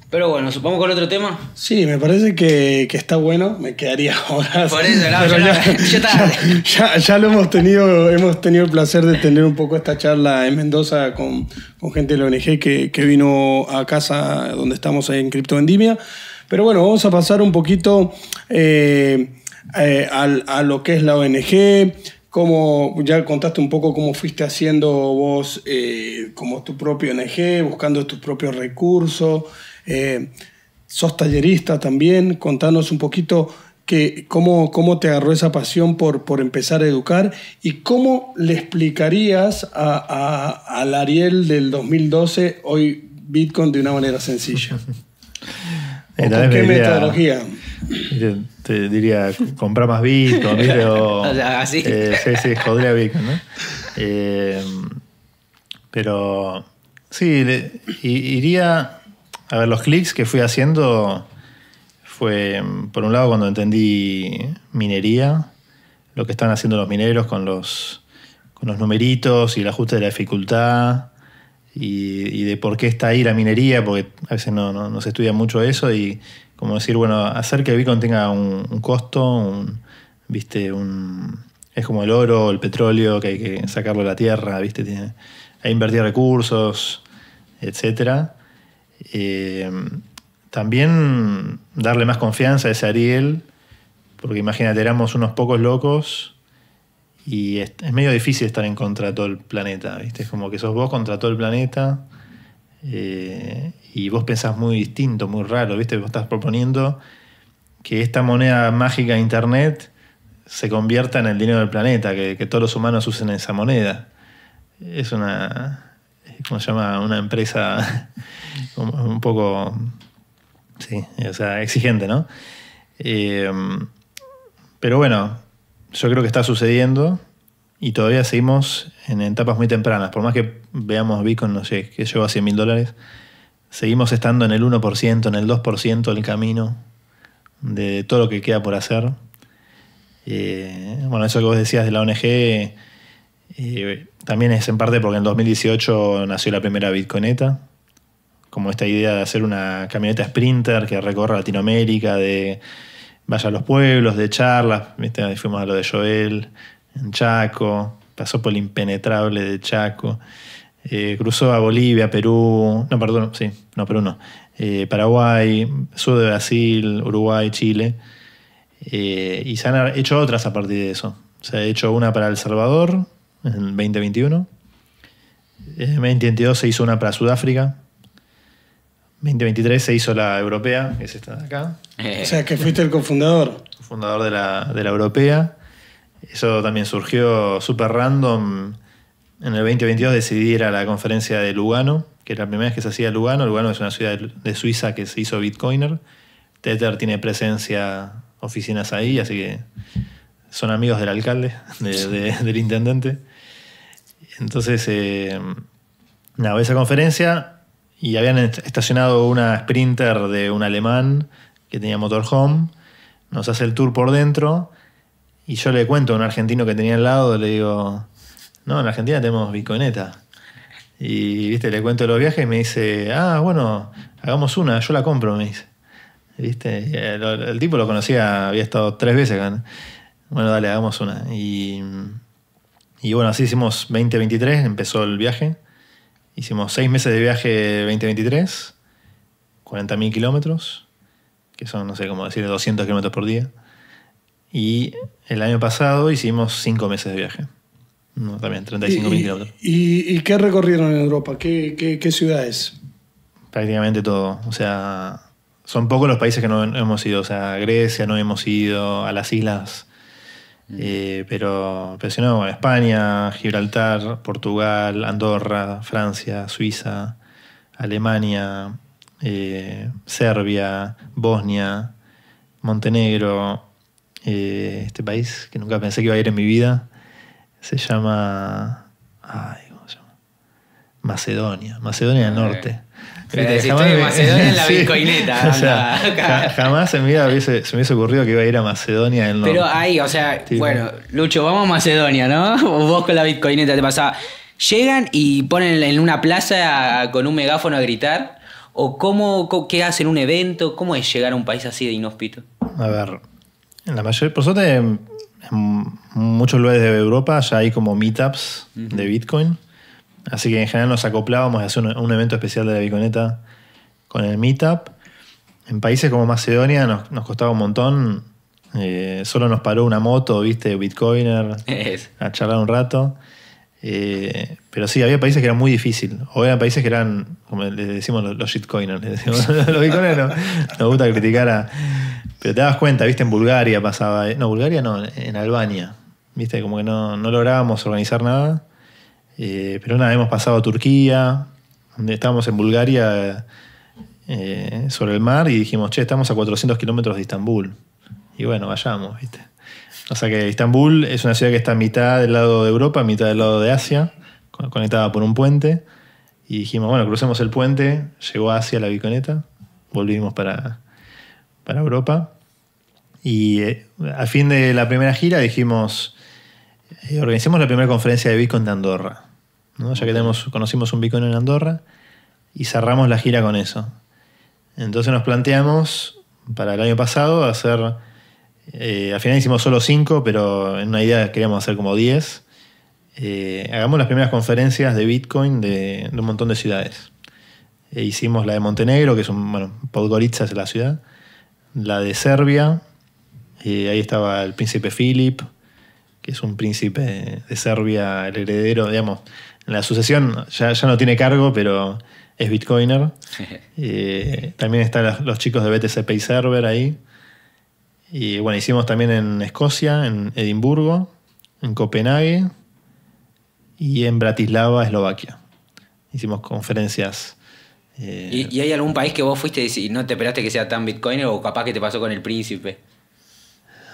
Pero bueno, ¿vamos con otro tema? Sí, me parece que está bueno. Me quedaría horas. Por eso, no, ya lo hemos tenido el placer de tener un poco esta charla en Mendoza con gente de la ONG que vino a casa donde estamos en Criptovendimia. Pero bueno, vamos a pasar un poquito a lo que es la ONG. Como ya contaste un poco cómo fuiste haciendo vos como tu propio ONG, buscando tus propios recursos. Sos tallerista también. Contanos un poquito cómo te agarró esa pasión por empezar a educar y cómo le explicarías al Ariel del 2012 hoy Bitcoin de una manera sencilla. ¿Con qué metodología? Te diría comprar más Bitcoin, ¿viste? O sea, así. Sí, joder a Bitcoin, ¿no? Pero sí, iría... A ver, los clics que fui haciendo fue, por un lado, cuando entendí minería, lo que están haciendo los mineros con los numeritos y el ajuste de la dificultad y de por qué está ahí la minería, porque a veces no se estudia mucho eso y como decir, bueno, hacer que Bitcoin tenga un costo, ¿viste? Es como el oro o el petróleo que hay que sacarlo de la tierra, ¿viste? Hay que invertir recursos, etcétera. También darle más confianza a ese Ariel, porque imagínate, éramos unos pocos locos y es medio difícil estar en contra de todo el planeta, ¿viste? Es como que sos vos contra todo el planeta y vos pensás muy distinto, muy raro, ¿viste? Vos estás proponiendo que esta moneda mágica de internet se convierta en el dinero del planeta, que todos los humanos usen esa moneda. Es ¿cómo se llama? Una empresa un poco, sí, o sea, exigente, ¿no? Pero bueno, yo creo que está sucediendo y todavía seguimos en etapas muy tempranas. Por más que veamos Bitcoin, no sé, que llegó a $100,000, seguimos estando en el 1%, en el 2% del camino de todo lo que queda por hacer. Bueno, eso que vos decías de la ONG... también es en parte porque en 2018 nació la primera Bitcoineta, como esta idea de hacer una camioneta Sprinter que recorra Latinoamérica, vaya a los pueblos, de charlas, ¿viste? Ahí fuimos a lo de Joel, en Chaco, pasó por el impenetrable de Chaco, cruzó a Bolivia, Perú, Paraguay, sur de Brasil, Uruguay, Chile, y se han hecho otras a partir de eso. Se ha hecho una para El Salvador en el 2021. En 2022 se hizo una para Sudáfrica. 2023 se hizo la europea, que es esta de acá. O sea, que fuiste el cofundador. Fundador de la europea. Eso también surgió súper random. En el 2022 decidí ir a la conferencia de Lugano, que es la primera vez que se hacía Lugano. Lugano es una ciudad de Suiza que se hizo Bitcoiner. Tether tiene presencia, oficinas ahí, así que son amigos del alcalde, del intendente. Entonces, esa conferencia, y habían estacionado una Sprinter de un alemán que tenía motorhome, nos hace el tour por dentro Y yo le cuento a un argentino que tenía al lado, le digo, no, en Argentina tenemos Bitcoineta. Y viste, le cuento los viajes y me dice, bueno, hagamos una, yo la compro, me dice. ¿Viste? El tipo lo conocía, había estado 3 veces acá, ¿no? Bueno, dale, hagamos una. Y bueno, así hicimos 2023, empezó el viaje. Hicimos 6 meses de viaje 2023, 40.000 kilómetros, que son, no sé cómo decir, 200 kilómetros por día. Y el año pasado hicimos 5 meses de viaje. No, también, 35.000 kilómetros. ¿Y qué recorrieron en Europa? ¿Qué ciudades? Prácticamente todo. O sea, son pocos los países que no hemos ido. O sea, Grecia no hemos ido, a las islas. Pero si no, España, Gibraltar, Portugal, Andorra, Francia, Suiza, Alemania, Serbia, Bosnia, Montenegro, este país que nunca pensé que iba a ir en mi vida, se llama... ¿cómo se llama? Macedonia del Norte. Pero si estoy en Macedonia en la Bitcoineta. O sea, jamás en mi vida se me hubiese ocurrido que iba a ir a Macedonia del Norte. Pero ahí, o sea, Sí, bueno, Lucho, vamos a Macedonia, ¿no? Vos con la Bitcoineta te pasaba. ¿Llegan y ponen en una plaza con un megáfono a gritar? ¿O qué hacen un evento? ¿Cómo es llegar a un país así de inhóspito? A ver, en la mayoría, por suerte, en muchos lugares de Europa ya hay como meetups de Bitcoin. Así que en general nos acoplábamos a hacer un evento especial de la Bitcoineta con el meetup. En países como Macedonia nos costaba un montón. Solo nos paró una moto, ¿viste? Bitcoiner, a charlar un rato. Pero sí, había países que eran muy difíciles. O eran países que eran, como les decimos, los shitcoiners. Los bitcoiners nos gusta criticar Pero te das cuenta, ¿viste? En Bulgaria pasaba... No, Bulgaria no, en Albania. ¿Viste? Como que no lográbamos organizar nada. Pero nada, hemos pasado a Turquía, donde estábamos en Bulgaria, sobre el mar, y dijimos, estamos a 400 kilómetros de Estambul. Y bueno, vayamos, ¿viste? O sea que Estambul es una ciudad que está a mitad del lado de Europa, a mitad del lado de Asia, conectada por un puente. Y dijimos, bueno, crucemos el puente, llegó a Asia la Bitcoineta, volvimos para Europa. Y al fin de la primera gira dijimos, organicemos la primera conferencia de Bitcoin de Andorra, ¿no? Ya que conocimos un Bitcoin en Andorra, y cerramos la gira con eso. Entonces nos planteamos para el año pasado hacer, al final hicimos solo 5, pero en una idea queríamos hacer como 10. Hagamos las primeras conferencias de Bitcoin de un montón de ciudades. Hicimos la de Montenegro, que es Podgorica es la ciudad, la de Serbia, ahí estaba el príncipe Filip, que es un príncipe de Serbia, el heredero, digamos, en la sucesión ya no tiene cargo, pero es bitcoiner. También están los chicos de BTC Pay Server ahí. Y bueno, hicimos también en Escocia, en Edimburgo, en Copenhague y en Bratislava, Eslovaquia. Hicimos conferencias. ¿Y hay algún país que vos fuiste y no te esperaste que sea tan bitcoiner, o capaz que te pasó con el príncipe?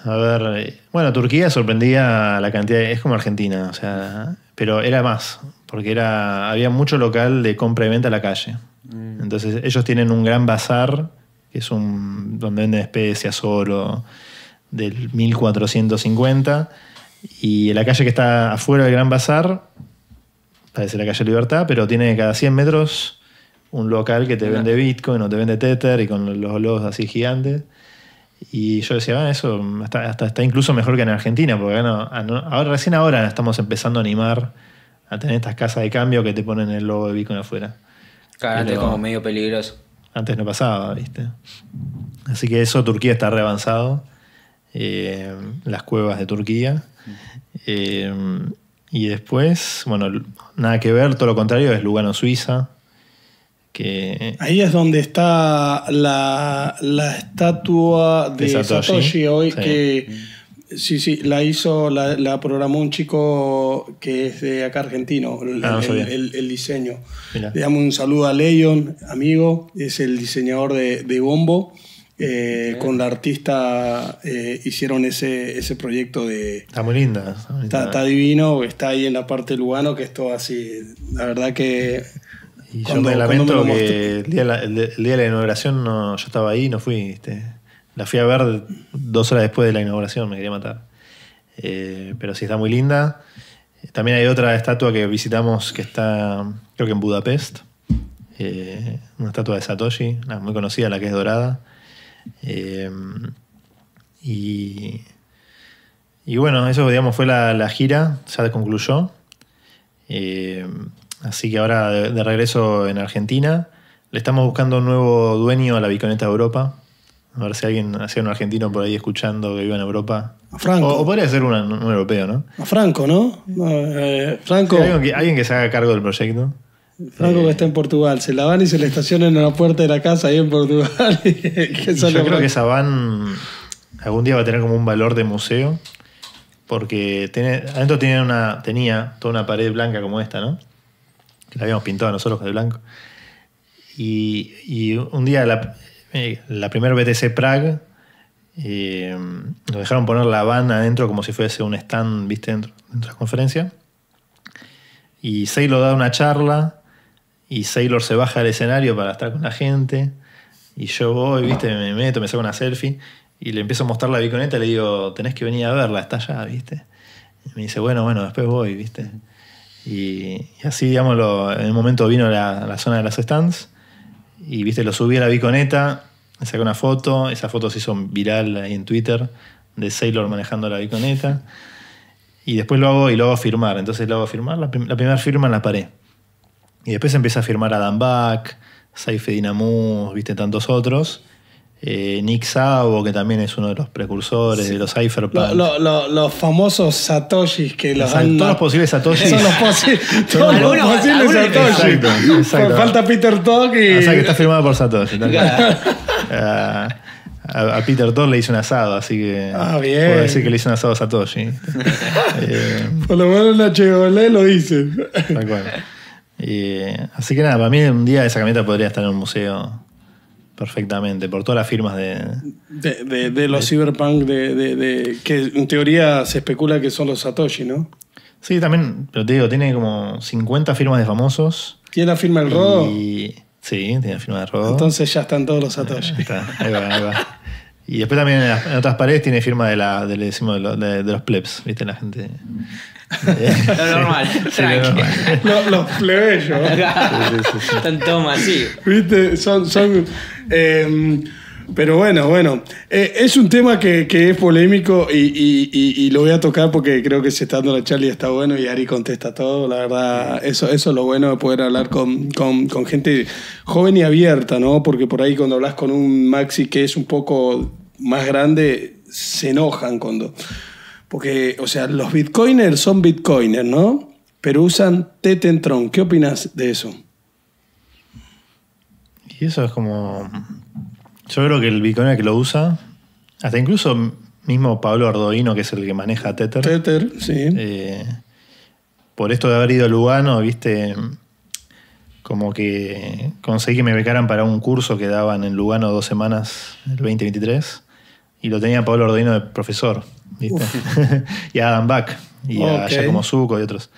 A ver, bueno, Turquía sorprendía la cantidad, es como Argentina, o sea, pero era más, porque había mucho local de compra y venta a la calle. Entonces ellos tienen un gran bazar, que es donde venden especias, oro, del 1450, y la calle que está afuera del gran bazar, parece la calle Libertad, pero tiene cada 100 metros un local que te vende Bitcoin o te vende Tether, y con los logos así gigantes. Y yo decía, eso está incluso mejor que en Argentina, porque recién ahora estamos empezando a animar a tener estas casas de cambio que te ponen el logo de Bitcoin afuera. Claro, antes como medio peligroso. Antes no pasaba, ¿viste? Así que eso, Turquía está re avanzado. Las cuevas de Turquía. Y después, bueno, nada que ver, todo lo contrario, es Lugano, Suiza. Ahí es donde está la estatua de Satoshi hoy, sí. Que sí, la programó un chico que es de acá argentino, el diseño. Mirá. Le damos un saludo a Leon, amigo, es el diseñador de Bombo. Con la artista hicieron ese proyecto de... Está muy linda. Está divino, está ahí en la parte de Lugano, que es todo así, la verdad que... Y yo me lamento que el día de la inauguración yo estaba ahí y no fui, ¿viste? La fui a ver 2 horas después de la inauguración, me quería matar. Pero sí está muy linda. También hay otra estatua que visitamos que está, creo que en Budapest. Una estatua de Satoshi, muy conocida, la que es dorada. Y bueno, eso digamos fue la gira, ya concluyó. Así que ahora de regreso en Argentina, le estamos buscando un nuevo dueño a la Bitcoineta Europa. A ver si alguien, si hay un argentino por ahí escuchando que viva en Europa. A Franco. O podría ser un europeo, ¿no? A Franco, ¿no? Franco. Sí, alguien que se haga cargo del proyecto. Franco que está en Portugal. Se la van y se le estacionan en la puerta de la casa ahí en Portugal. Yo creo que esa van algún día va a tener como un valor de museo. Porque adentro tenía toda una pared blanca como esta, ¿no? Que la habíamos pintado nosotros de blanco. Y un día la primera BTC Prague nos dejaron poner la van adentro como si fuese un stand, ¿viste? Dentro de la conferencia. Y Saylor da una charla y Saylor se baja del escenario para estar con la gente. Y yo voy, ¿viste? Me meto, me saco una selfie y le empiezo a mostrar la Bitcoineta y le digo, tenés que venir a verla, está allá, ¿viste? Y me dice, bueno, después voy, ¿viste? Y así, digamos, en un momento vino la zona de las stands y, ¿viste? Lo subí a la Bitcoineta, me saqué una foto, esa foto se hizo viral ahí en Twitter de Saylor manejando la Bitcoineta. Y después lo hago firmar. Entonces lo hago firmar, la primera firma en la pared. Y después empieza a firmar Adam Back, Saifedean Ammous, ¿viste? Tantos otros. Nick Szabo, que también es uno de los precursores de los cypherpunks. Los famosos Satoshis que los han... Todos los posibles Satoshis. Son los posibles Satoshis. Exacto. Falta Peter Todd y... O sea que está firmado por Satoshi. A Peter Todd le hizo un asado, así que bien. puedo decir que le hizo un asado a Satoshi. Por lo menos la Chevrolet lo dice. Tal cual. Así que nada, para mí un día esa camioneta podría estar en un museo perfectamente, por todas las firmas de los cyberpunk, que en teoría se especula que son los Satoshi, ¿no? Sí, también, pero te digo, tiene como 50 firmas de famosos. ¿Tiene la firma del Rodo? Sí, tiene la firma de Rodo. Entonces ya están todos los Satoshi. Ahí va. Y después también en otras paredes tiene firma de los plebs, ¿viste? La gente... Lo normal, tranqui. Los plebeyos. Sí. Están todos masivos. ¿Viste? Pero bueno. Es un tema que es polémico y lo voy a tocar porque creo que se está dando la charla y está bueno y Ari contesta todo. La verdad, eso es lo bueno de poder hablar con gente joven y abierta, ¿no? Porque por ahí cuando hablas con un Maxi que es un poco más grande, se enojan cuando... Porque, o sea, los bitcoiners son bitcoiners, ¿no? Pero usan Tether. ¿Qué opinas de eso? Y eso es como... Yo creo que el bitcoiner que lo usa, hasta incluso mismo Pablo Ardoino, que es el que maneja Tether. Tether, sí. Por esto de haber ido a Lugano, viste, como que conseguí que me becaran para un curso que daban en Lugano 2 semanas, el 2023. Y lo tenía Pablo Ardoino de profesor, ¿viste? Y a Adam Back, y a Giacomo Zucco y otros.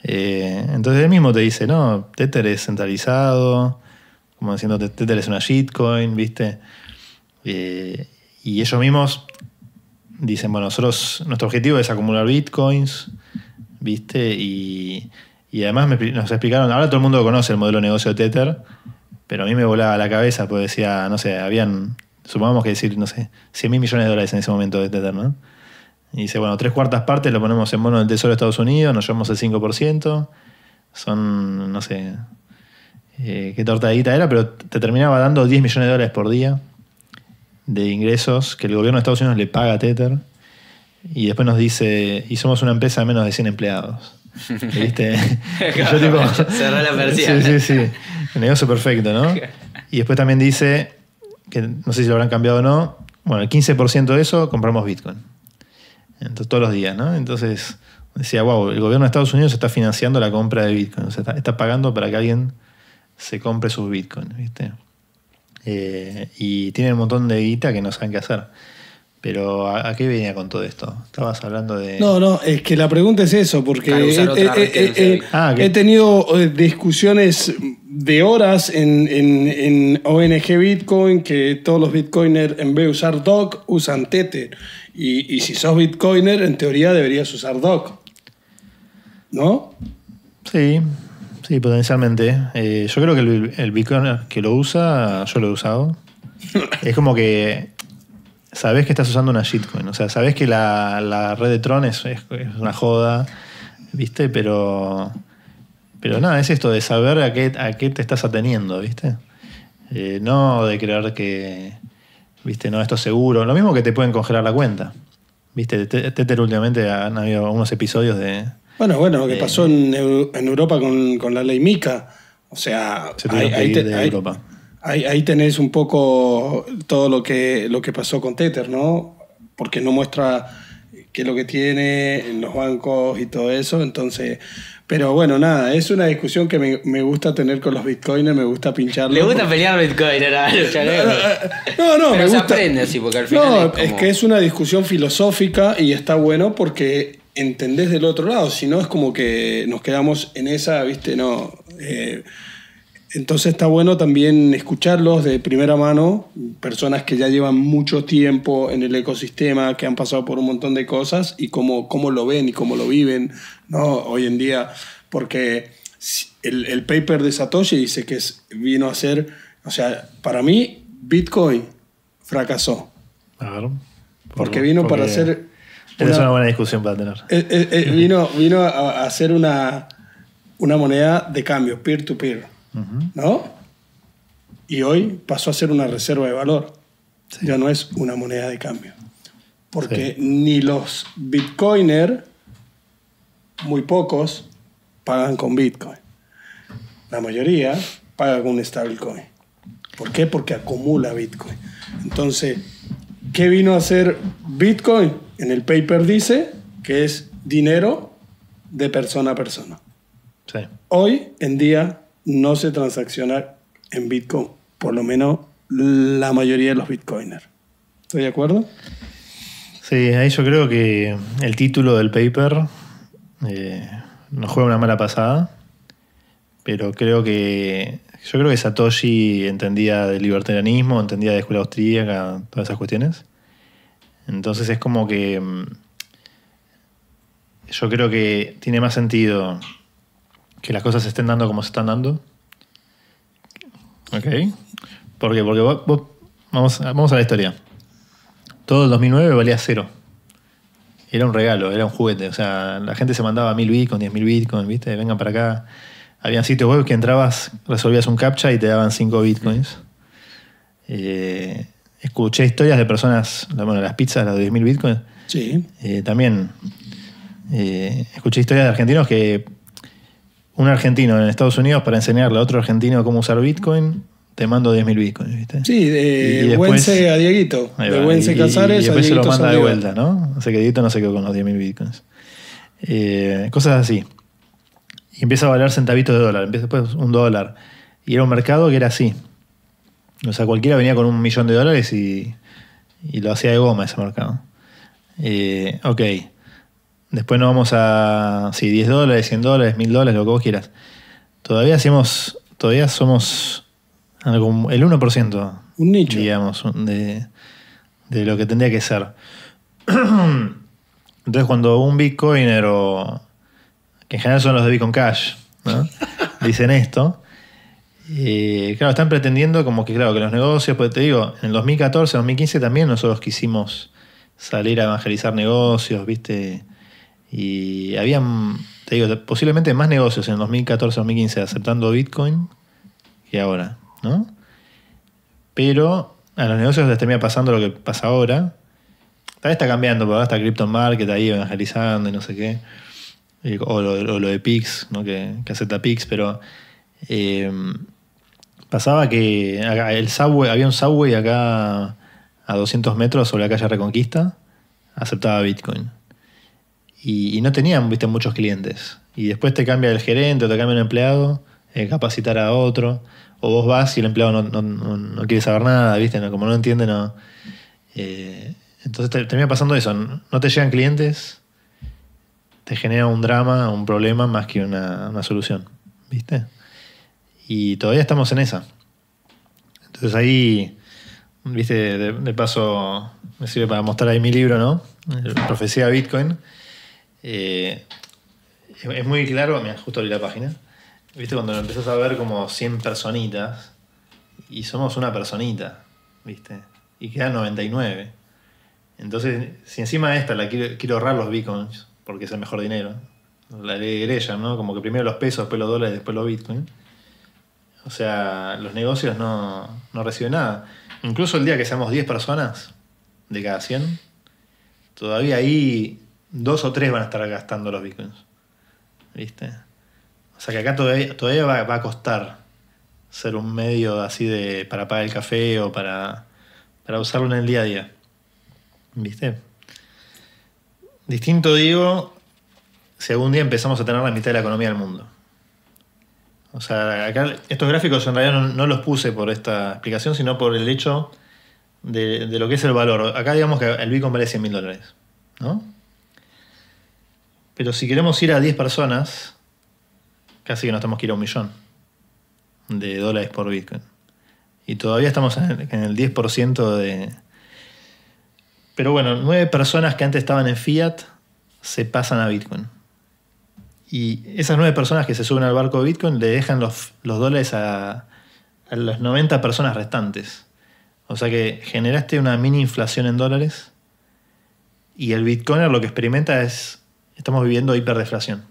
Entonces él mismo te dice, no, Tether es centralizado, como diciendo, Tether es una shitcoin, ¿viste? Y ellos mismos dicen, bueno, nuestro objetivo es acumular bitcoins, ¿viste? Y además nos explicaron, ahora todo el mundo conoce el modelo de negocio de Tether, pero a mí me volaba la cabeza, porque decía, no sé, supongamos que decir, no sé, $100 mil millones en ese momento de Tether, ¿no? Y dice, bueno, 3/4 partes lo ponemos en bono del Tesoro de Estados Unidos, nos llevamos el 5%, son, no sé, qué tortadita era, pero te terminaba dando $10 millones por día de ingresos que el gobierno de Estados Unidos le paga a Tether, y después nos dice, y somos una empresa de menos de 100 empleados. ¿Viste? Yo tipo... Cerró la persiana. Sí. El negocio perfecto, ¿no? Y después también dice... que no sé si lo habrán cambiado o no, bueno, el 15% de eso compramos Bitcoin. Entonces, todos los días, ¿no? Entonces decía, wow, el gobierno de Estados Unidos está financiando la compra de Bitcoin, o sea, está pagando para que alguien se compre sus Bitcoin, ¿viste? Y tienen un montón de guita que no saben qué hacer. Pero ¿a qué venía con todo esto? Estabas hablando de... No, es que la pregunta es eso, porque he tenido discusiones de horas en ONG Bitcoin, que todos los bitcoiners en vez de usar DOC usan Tether. Y si sos bitcoiner, en teoría deberías usar DOC. ¿No? Sí, potencialmente. Yo creo que el bitcoiner que lo usa, yo lo he usado. Es como que sabés que estás usando una shitcoin. O sea, sabés que la red de Tron es una joda, ¿viste? Pero nada, es esto de saber a qué te estás ateniendo, ¿viste? No de creer que, ¿viste? No, esto es seguro. Lo mismo que te pueden congelar la cuenta. ¿Viste? Tether últimamente han habido unos episodios de... Bueno, lo que pasó en Europa con la ley MiCA. O sea, ahí tenés un poco todo lo que pasó con Tether, ¿no? Porque no muestra qué es lo que tiene en los bancos y todo eso. Entonces, pero bueno, nada, es una discusión que me gusta tener con los bitcoiners, me gusta pincharlo. Le gusta pelear bitcoiner a Lucha Negro. No, pero me se gusta. aprende así, porque al final No, es que es una discusión filosófica y está bueno porque entendés del otro lado, si no es como que nos quedamos en esa, ¿viste? No. Entonces está bueno también escucharlos de primera mano, personas que ya llevan mucho tiempo en el ecosistema, que han pasado por un montón de cosas y cómo lo ven y cómo lo viven, ¿no? Hoy en día, porque el paper de Satoshi dice que vino a ser, o sea, para mí Bitcoin fracasó. Claro. Porque vino para hacer... Es una buena discusión para tener. Vino a hacer una moneda de cambio, peer-to-peer, ¿no? Y hoy pasó a ser una reserva de valor. Sí. Ya no es una moneda de cambio. Porque ni los bitcoiners, muy pocos, pagan con Bitcoin. La mayoría paga con un stablecoin. ¿Por qué? Porque acumula Bitcoin. Entonces, ¿qué vino a hacer Bitcoin? En el paper dice que es dinero de persona a persona. Sí. Hoy en día no se transacciona en Bitcoin, por lo menos la mayoría de los bitcoiners. ¿Estoy de acuerdo? Sí, ahí yo creo que el título del paper nos juega una mala pasada, pero yo creo que Satoshi entendía del libertarianismo, entendía de escuela austríaca, todas esas cuestiones. Entonces es como que yo creo que tiene más sentido que las cosas se estén dando como se están dando. ¿Ok? ¿Por qué? Porque vamos a la historia. Todo el 2009 valía 0. Era un regalo, era un juguete. O sea, la gente se mandaba 1000 bitcoins, 10.000 bitcoins, ¿viste? Vengan para acá. Habían sitios web que entrabas, resolvías un captcha y te daban 5 bitcoins. Escuché historias de personas, bueno, las pizzas, las de 10.000 bitcoins. Sí. También escuché historias de argentinos que un argentino en Estados Unidos, para enseñarle a otro argentino cómo usar Bitcoin, te mando 10.000 Bitcoins, ¿viste? Sí, de Güense a Dieguito. De Güense Casares y después a se lo Dieguito manda de Saldívar. vuelta, ¿no? O sea que Dieguito no se quedó con los 10.000 Bitcoins. Cosas así. Y empieza a valer centavitos de dólar, empieza después $1. Y era un mercado que era así. O sea, cualquiera venía con $1.000.000 y lo hacía de goma ese mercado. Ok. Después nos vamos a $10, $100, $1.000, lo que vos quieras. Todavía somos el 1%. Un nicho. Digamos, de lo que tendría que ser. Entonces, cuando un bitcoiner que en general son los de Bitcoin Cash, ¿no? Dicen esto, claro, están pretendiendo como que, claro, que los negocios, pues te digo, en el 2014, 2015 también nosotros quisimos salir a evangelizar negocios, ¿viste? Y habían, te digo, posiblemente más negocios en el 2014, 2015 aceptando Bitcoin que ahora, ¿no? Pero a los negocios les termina pasando lo que pasa ahora. Tal vez está cambiando, pero ahora está Crypto Market ahí evangelizando y no sé qué. O lo de Pix, ¿no? que acepta Pix, pero pasaba que había un subway acá a 200 metros sobre la calle Reconquista, aceptaba Bitcoin. Y no tenían, viste, muchos clientes. Y después te cambia el gerente o te cambia un empleado, capacitar a otro, o vos vas y el empleado no quiere saber nada, viste, no, como no entiende, no. Entonces termina pasando eso, no te llegan clientes, te genera un drama, un problema más que una solución, ¿viste? Y todavía estamos en esa. Entonces ahí, viste, de paso me sirve para mostrar ahí mi libro, ¿no? Profecía Bitcoin. Es muy claro, mira, justo abrí la página. Viste, cuando lo empezás a ver como 100 personitas, y somos una personita, viste, y quedan 99. Entonces, si encima de esta la quiero ahorrar los bitcoins, porque es el mejor dinero, la ley de Gresham, ¿no? Como que primero los pesos, después los dólares, después los bitcoins. O sea, los negocios no reciben nada. Incluso el día que seamos 10 personas de cada 100, todavía ahí 2 o 3 van a estar gastando los bitcoins. ¿Viste? O sea que acá todavía va a costar ser un medio así para pagar el café o para usarlo en el día a día. ¿Viste? Distinto digo, si algún día empezamos a tener la mitad de la economía del mundo. O sea, acá estos gráficos en realidad no los puse por esta explicación, sino por el hecho de lo que es el valor. Acá digamos que el Bitcoin vale $100.000, ¿no? Pero si queremos ir a 10 personas, casi que nos tenemos que ir a $1.000.000 por Bitcoin. Y todavía estamos en el 10% de... Pero bueno, 9 personas que antes estaban en fiat se pasan a Bitcoin. Y esas 9 personas que se suben al barco de Bitcoin le dejan los dólares a las 90 personas restantes. O sea que generaste una mini inflación en dólares y el Bitcoiner lo que experimenta es... Estamos viviendo hiperdeflación.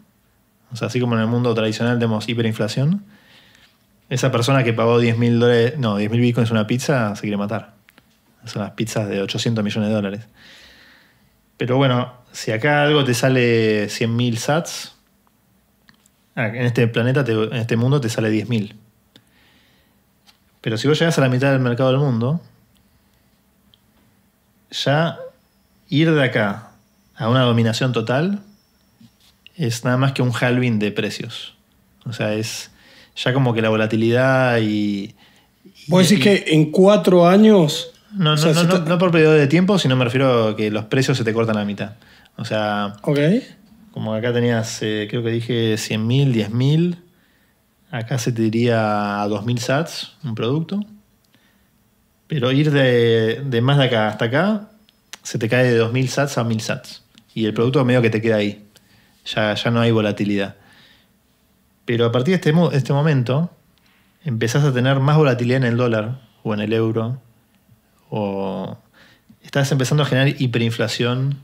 O sea, así como en el mundo tradicional tenemos hiperinflación, esa persona que pagó $10.000 bitcoins una pizza se quiere matar. Son las pizzas de $800 millones. Pero bueno, si acá algo te sale 100.000 sats, en este planeta, en este mundo te sale 10.000. Pero si vos llegás a la mitad del mercado del mundo, ya ir de acá a una dominación total es nada más que un halving de precios. O sea, es ya como que la volatilidad y... ¿Vos decís que en 4 años...? No por periodo de tiempo, sino me refiero a que los precios se te cortan a la mitad. O sea, como acá tenías, creo que dije 100.000, 10.000, acá se te diría a 2.000 sats un producto. Pero ir de más de acá hasta acá, se te cae de 2.000 sats a 1.000 sats. Y el producto medio que te queda ahí. Ya no hay volatilidad. Pero a partir de este momento, empezás a tener más volatilidad en el dólar o en el euro. O estás empezando a generar hiperinflación.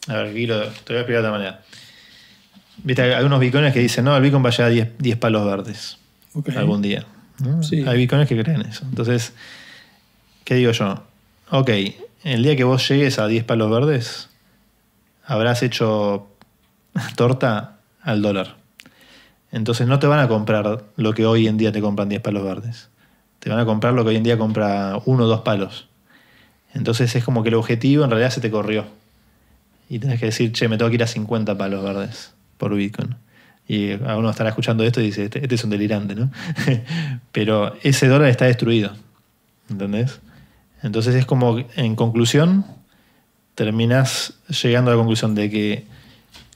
A ver, aquí te voy a explicar de otra manera. Viste, hay unos bitcoins que dicen, no, el bitcoin va a llegar a 10 palos verdes algún día, ¿no? Sí. Hay bitcoins que creen eso. Entonces, ¿qué digo yo? Ok, el día que vos llegues a 10 palos verdes, habrás hecho torta al dólar. Entonces no te van a comprar lo que hoy en día te compran 10 palos verdes. Te van a comprar lo que hoy en día compra 1 o 2 palos. Entonces es como que el objetivo en realidad se te corrió. Y tenés que decir, che, me tengo que ir a 50 palos verdes por Bitcoin. Y uno estará escuchando esto y dice, este es un delirante, ¿no? Pero ese dólar está destruido. ¿Entendés? Entonces es como, en conclusión, terminás llegando a la conclusión de que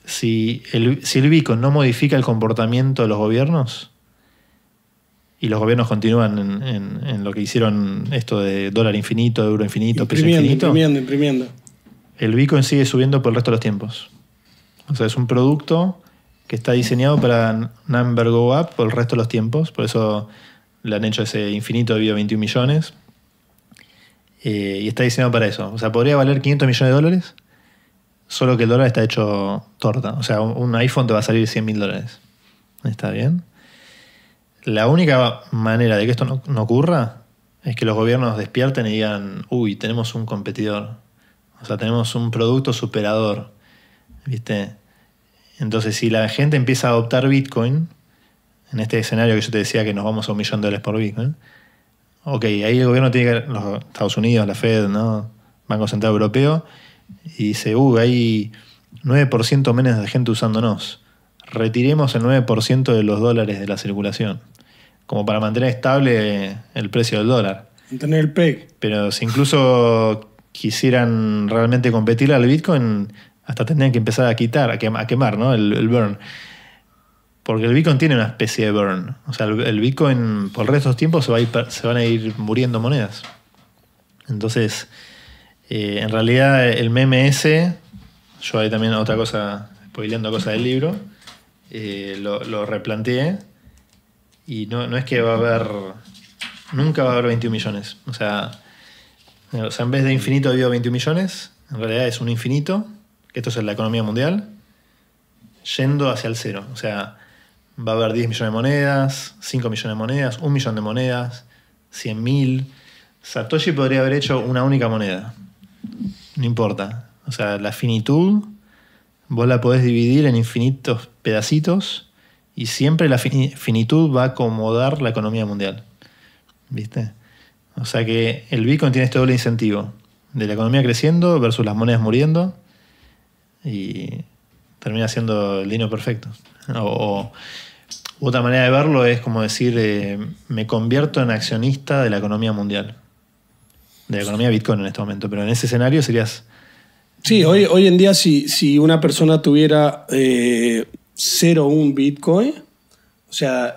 si el Bitcoin no modifica el comportamiento de los gobiernos, y los gobiernos continúan en lo que hicieron esto de dólar infinito, euro infinito, peso infinito, imprimiendo. El Bitcoin sigue subiendo por el resto de los tiempos. O sea, es un producto que está diseñado para number go up por el resto de los tiempos. Por eso le han hecho ese infinito debido a 21 millones. Y está diseñado para eso. O sea, podría valer $500 millones, solo que el dólar está hecho torta. O sea, un iPhone te va a salir $100.000. ¿Está bien? La única manera de que esto no ocurra es que los gobiernos despierten y digan, uy, tenemos un competidor. O sea, tenemos un producto superador. ¿Viste? Entonces, si la gente empieza a adoptar Bitcoin, en este escenario que yo te decía que nos vamos a $1 millón por Bitcoin, ok, ahí el gobierno tiene que, los Estados Unidos, la Fed, ¿no? Banco Central Europeo, y dice, hay 9% menos de gente usándonos. Retiremos el 9% de los dólares de la circulación, como para mantener estable el precio del dólar. Mantener el PEG. Pero si incluso quisieran realmente competir al Bitcoin, hasta tendrían que empezar a quemar, ¿no? El burn. Porque el Bitcoin tiene una especie de burn. O sea, el Bitcoin por el resto de los tiempos se van a ir muriendo monedas. Entonces, en realidad el meme ese, yo ahí también otra cosa, spoileando cosas del libro, lo replanteé. Y no es que nunca va a haber 21 millones. O sea, en vez de infinito digo 21 millones, en realidad es un infinito, que esto es la economía mundial, yendo hacia el cero. O sea, va a haber 10 millones de monedas, 5 millones de monedas, 1 millón de monedas, 100.000. Satoshi podría haber hecho una única moneda. No importa. O sea, la finitud, vos la podés dividir en infinitos pedacitos y siempre la finitud va a acomodar la economía mundial. ¿Viste? O sea que el Bitcoin tiene este doble incentivo de la economía creciendo versus las monedas muriendo y termina siendo el dinero perfecto. Otra manera de verlo es como decir, me convierto en accionista de la economía mundial, de la economía Bitcoin en este momento, pero en ese escenario serías... Sí, hoy en día si una persona tuviera 0,1 Bitcoin, o sea,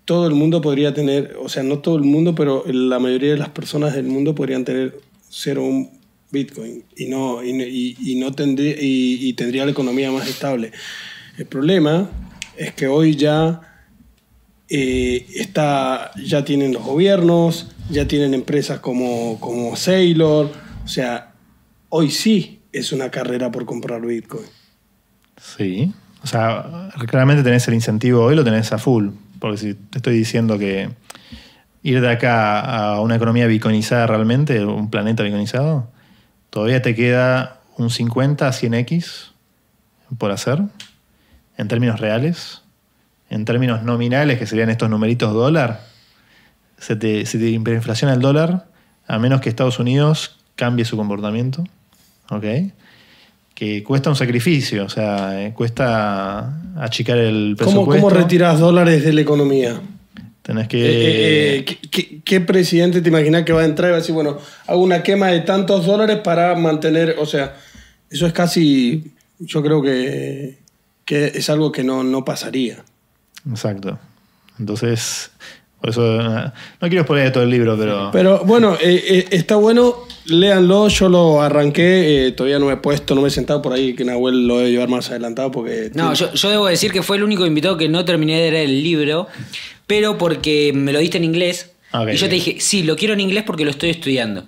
todo el mundo podría tener, o sea, no todo el mundo, pero la mayoría de las personas del mundo podrían tener 0,1 Bitcoin y tendría la economía más estable. El problema es que hoy ya ya tienen los gobiernos, ya tienen empresas como Saylor, o sea, hoy sí es una carrera por comprar Bitcoin. Sí, o sea, claramente tenés el incentivo hoy, lo tenés a full, porque si te estoy diciendo que ir de acá a una economía bitcoinizada realmente, un planeta bitcoinizado, todavía te queda un 50 a 100x por hacer, en términos reales. En términos nominales, que serían estos numeritos dólar, se te hiperinflaciona el dólar, a menos que Estados Unidos cambie su comportamiento, ¿ok? Que cuesta un sacrificio, o sea, cuesta achicar el presupuesto. ¿Cómo retirás dólares de la economía? Tenés que... ¿Qué presidente te imaginas que va a entrar y va a decir, bueno, hago una quema de tantos dólares para mantener, o sea, eso es casi, yo creo que es algo que no pasaría. Exacto. Entonces, por eso no quiero spoiler todo el libro, pero... Pero bueno, está bueno, léanlo, yo lo arranqué, todavía no me he sentado por ahí, que Nahuel lo debe llevar más adelantado porque... No, yo debo decir que fue el único invitado que no terminé de leer el libro, pero porque me lo diste en inglés, y yo te dije, sí, lo quiero en inglés porque lo estoy estudiando.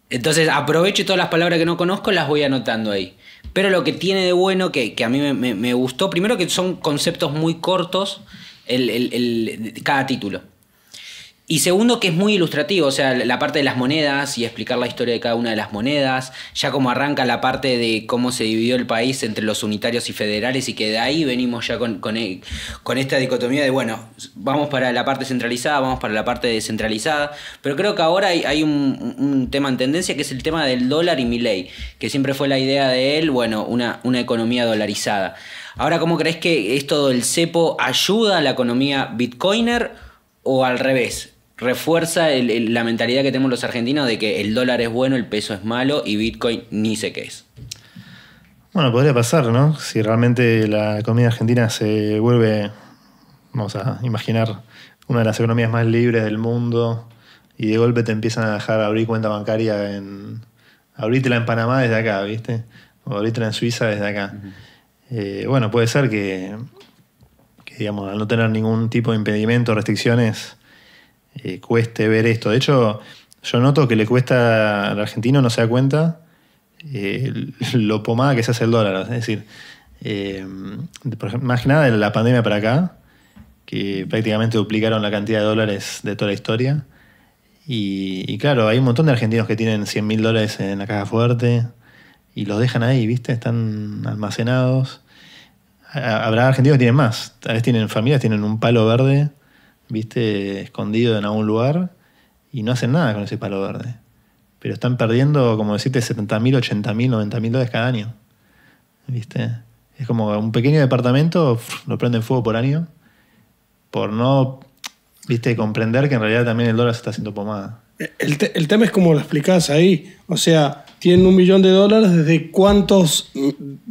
Entonces aprovecho todas las palabras que no conozco, las voy anotando ahí. Pero lo que tiene de bueno, que a mí me gustó, primero que son conceptos muy cortos cada título. Y segundo, que es muy ilustrativo, o sea, la parte de las monedas y explicar la historia de cada una de las monedas, ya como arranca la parte de cómo se dividió el país entre los unitarios y federales y que de ahí venimos ya con esta dicotomía de, bueno, vamos para la parte centralizada, vamos para la parte descentralizada, pero creo que ahora hay un tema en tendencia que es el tema del dólar y Milei, que siempre fue la idea de él, bueno, una economía dolarizada. Ahora, ¿cómo crees que esto del cepo ayuda a la economía bitcoiner o al revés? Refuerza la mentalidad que tenemos los argentinos de que el dólar es bueno, el peso es malo y Bitcoin ni sé qué es. Bueno, podría pasar, ¿no? Si realmente la economía argentina se vuelve, vamos a imaginar, una de las economías más libres del mundo y de golpe te empiezan a dejar abrir cuenta bancaria abrítela en Panamá desde acá, ¿viste? O abrítela en Suiza desde acá. Uh-huh. Bueno, puede ser que, digamos, al no tener ningún tipo de impedimento o restricciones, cueste ver esto. De hecho, yo noto que le cuesta al argentino, no se da cuenta lo pomada que se hace el dólar. Es decir, por ejemplo, más que nada de la pandemia para acá, que prácticamente duplicaron la cantidad de dólares de toda la historia. Y claro, hay un montón de argentinos que tienen $100.000 en la caja fuerte y los dejan ahí, ¿viste? Están almacenados. Habrá argentinos que tienen más. A veces tienen familias, tienen un palo verde, ¿viste? Escondido en algún lugar y no hacen nada con ese palo verde. Pero están perdiendo, como decirte, $70.000, $80.000, $90.000 cada año. ¿Viste? Es como un pequeño departamento, lo prenden fuego por año, por no, ¿viste? Comprender que en realidad también el dólar se está haciendo pomada. El tema es como lo explicás ahí. O sea, tienen $1 millón, ¿desde cuántos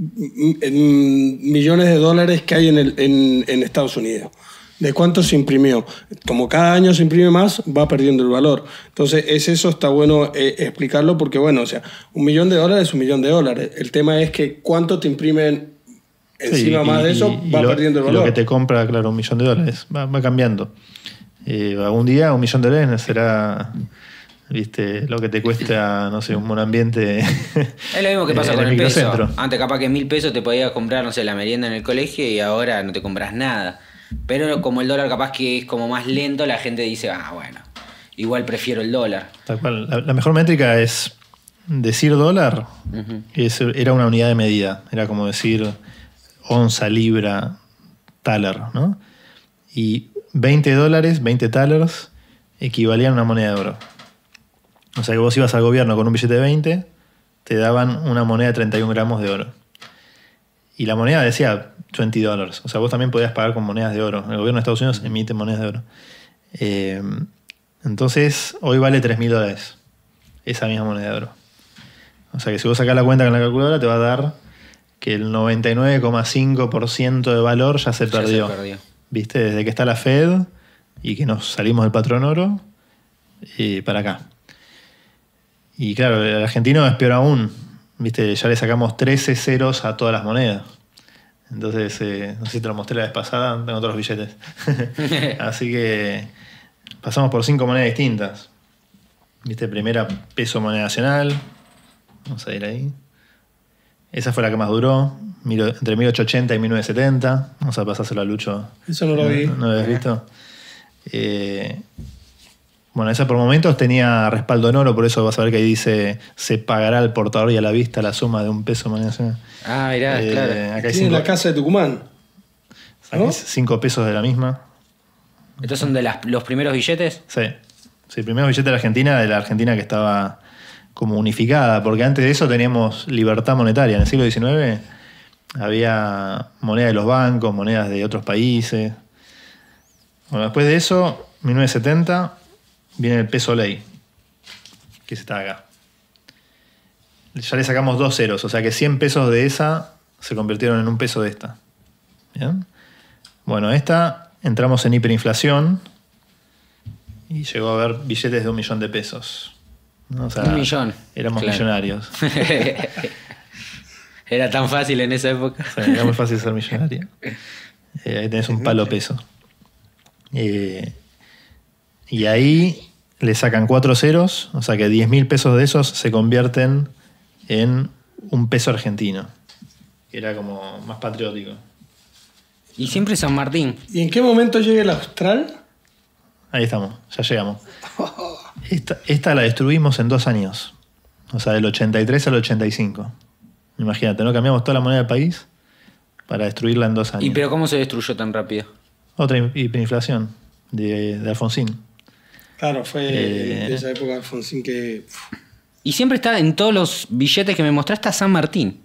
millones de dólares que hay en Estados Unidos. ¿De cuánto se imprimió? Como cada año se imprime más, va perdiendo el valor. Entonces, eso está bueno explicarlo porque, bueno, o sea, $1 millón es $1 millón. El tema es que cuánto te imprimen encima más de eso, va perdiendo el valor. Lo que te compra, claro, $1 millón, va cambiando. Algún día $1 millón será... ¿Viste? Lo que te cuesta, no sé, un monoambiente. Es lo mismo que pasa con el peso. Antes capaz que 1.000 pesos te podías comprar, no sé, la merienda en el colegio y ahora no te compras nada. Pero como el dólar capaz que es como más lento, la gente dice, bueno, igual prefiero el dólar. Tal cual. La mejor métrica es decir dólar, era una unidad de medida. Era como decir onza, libra, taler, ¿no? Y $20, 20 talers, equivalían a una moneda de oro. O sea que vos ibas al gobierno con un billete de 20, te daban una moneda de 31 gramos de oro. Y la moneda decía $20. O sea, vos también podías pagar con monedas de oro. El gobierno de Estados Unidos emite monedas de oro. Entonces, hoy vale $3.000 esa misma moneda de oro. O sea que si vos sacás la cuenta con la calculadora, te va a dar que el 99,5% de valor ya se perdió. ¿Viste? Desde que está la Fed y que nos salimos del patrón oro para acá. Y claro, el argentino es peor aún. ¿Viste? Ya le sacamos 13 ceros a todas las monedas. Entonces, no sé si te lo mostré la vez pasada, tengo todos los billetes. Así que pasamos por 5 monedas distintas. ¿Viste? Primera, peso moneda nacional. Vamos a ir ahí. Esa fue la que más duró, entre 1880 y 1970. Vamos a pasárselo a Lucho. Eso no lo vi. ¿No lo habías visto? Bueno, esa por momentos tenía respaldo en oro, por eso vas a ver que ahí dice se pagará al portador y a la vista la suma de un peso moneda nacional. Mirá, claro. Acá hay la casa de Tucumán. ¿No? 5 pesos de la misma. ¿Estos son de los primeros billetes? Sí. Sí, primeros billetes de la Argentina que estaba como unificada, porque antes de eso teníamos libertad monetaria. En el siglo XIX había moneda de los bancos, monedas de otros países. Bueno, después de eso, 1970, viene el peso ley, que está acá. Ya le sacamos 2 ceros, o sea que 100 pesos de esa se convirtieron en un peso de esta. ¿Bien? Bueno, esta entramos en hiperinflación y llegó a haber billetes de $1 millón. ¿No? O sea, $1 millón. Éramos millonarios. Era tan fácil en esa época. Sí, era muy fácil ser millonario. Ahí tenés un palo peso. Y ahí le sacan 4 ceros, o sea que 10.000 pesos de esos se convierten en un peso argentino, que era como más patriótico. Y siempre San Martín. ¿Y en qué momento llega el austral? Ahí estamos, ya llegamos. Esta la destruimos en 2 años, o sea, del 83 al 85. Imagínate, ¿no? Cambiamos toda la moneda del país para destruirla en 2 años. ¿Y pero cómo se destruyó tan rápido? Otra hiperinflación de Alfonsín. Claro, fue de esa época de Alfonsín que... Y siempre está en todos los billetes que me mostraste a San Martín.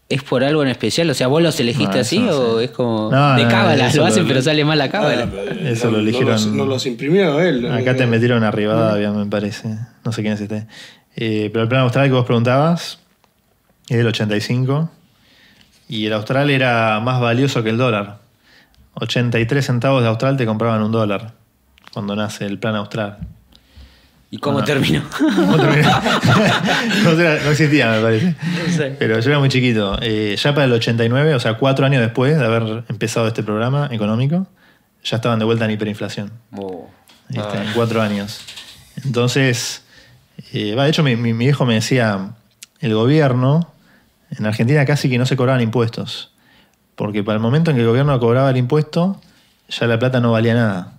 ¿Es por algo en especial? O sea, ¿vos los elegiste así o es como de cábala? Lo hacen pero sale mal la cábala. Eso lo eligieron. No los imprimió él. Acá te metieron a Rivadavia, me parece. No sé quién es este. Pero el plan austral que vos preguntabas es del 85 y el austral era más valioso que el dólar. 83 centavos de austral te compraban $1 cuando nace el plan austral. ¿Y cómo terminó? ¿Cómo terminó? No existía, me parece. No sé. Pero yo era muy chiquito. Ya para el 89, o sea, 4 años después de haber empezado este programa económico, ya estaban de vuelta en hiperinflación. En 4 años. Entonces, de hecho, mi viejo me decía, el gobierno, en Argentina casi que no se cobraban impuestos. Porque para el momento en que el gobierno cobraba el impuesto, ya la plata no valía nada.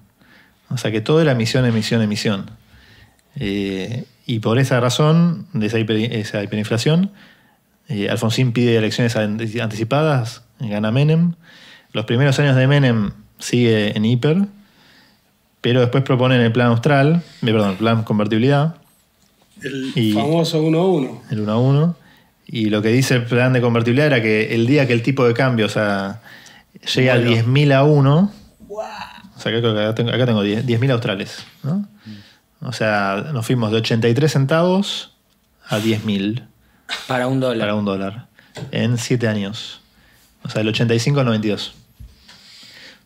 O sea que todo era emisión. Y por esa razón, de esa hiperinflación, Alfonsín pide elecciones anticipadas, gana Menem. Los primeros años de Menem sigue en hiper, pero después proponen el plan austral, el plan convertibilidad. El famoso 1-1. El 1-1. Y lo que dice el plan de convertibilidad era que el día que el tipo de cambio, o sea, llega a 10.000 a 1, wow. O sea, acá tengo 10.000 australes, ¿no? O sea, nos fuimos de 83 centavos a 10.000. Para $1. Para $1. en 7 años. O sea, del 85 al 92.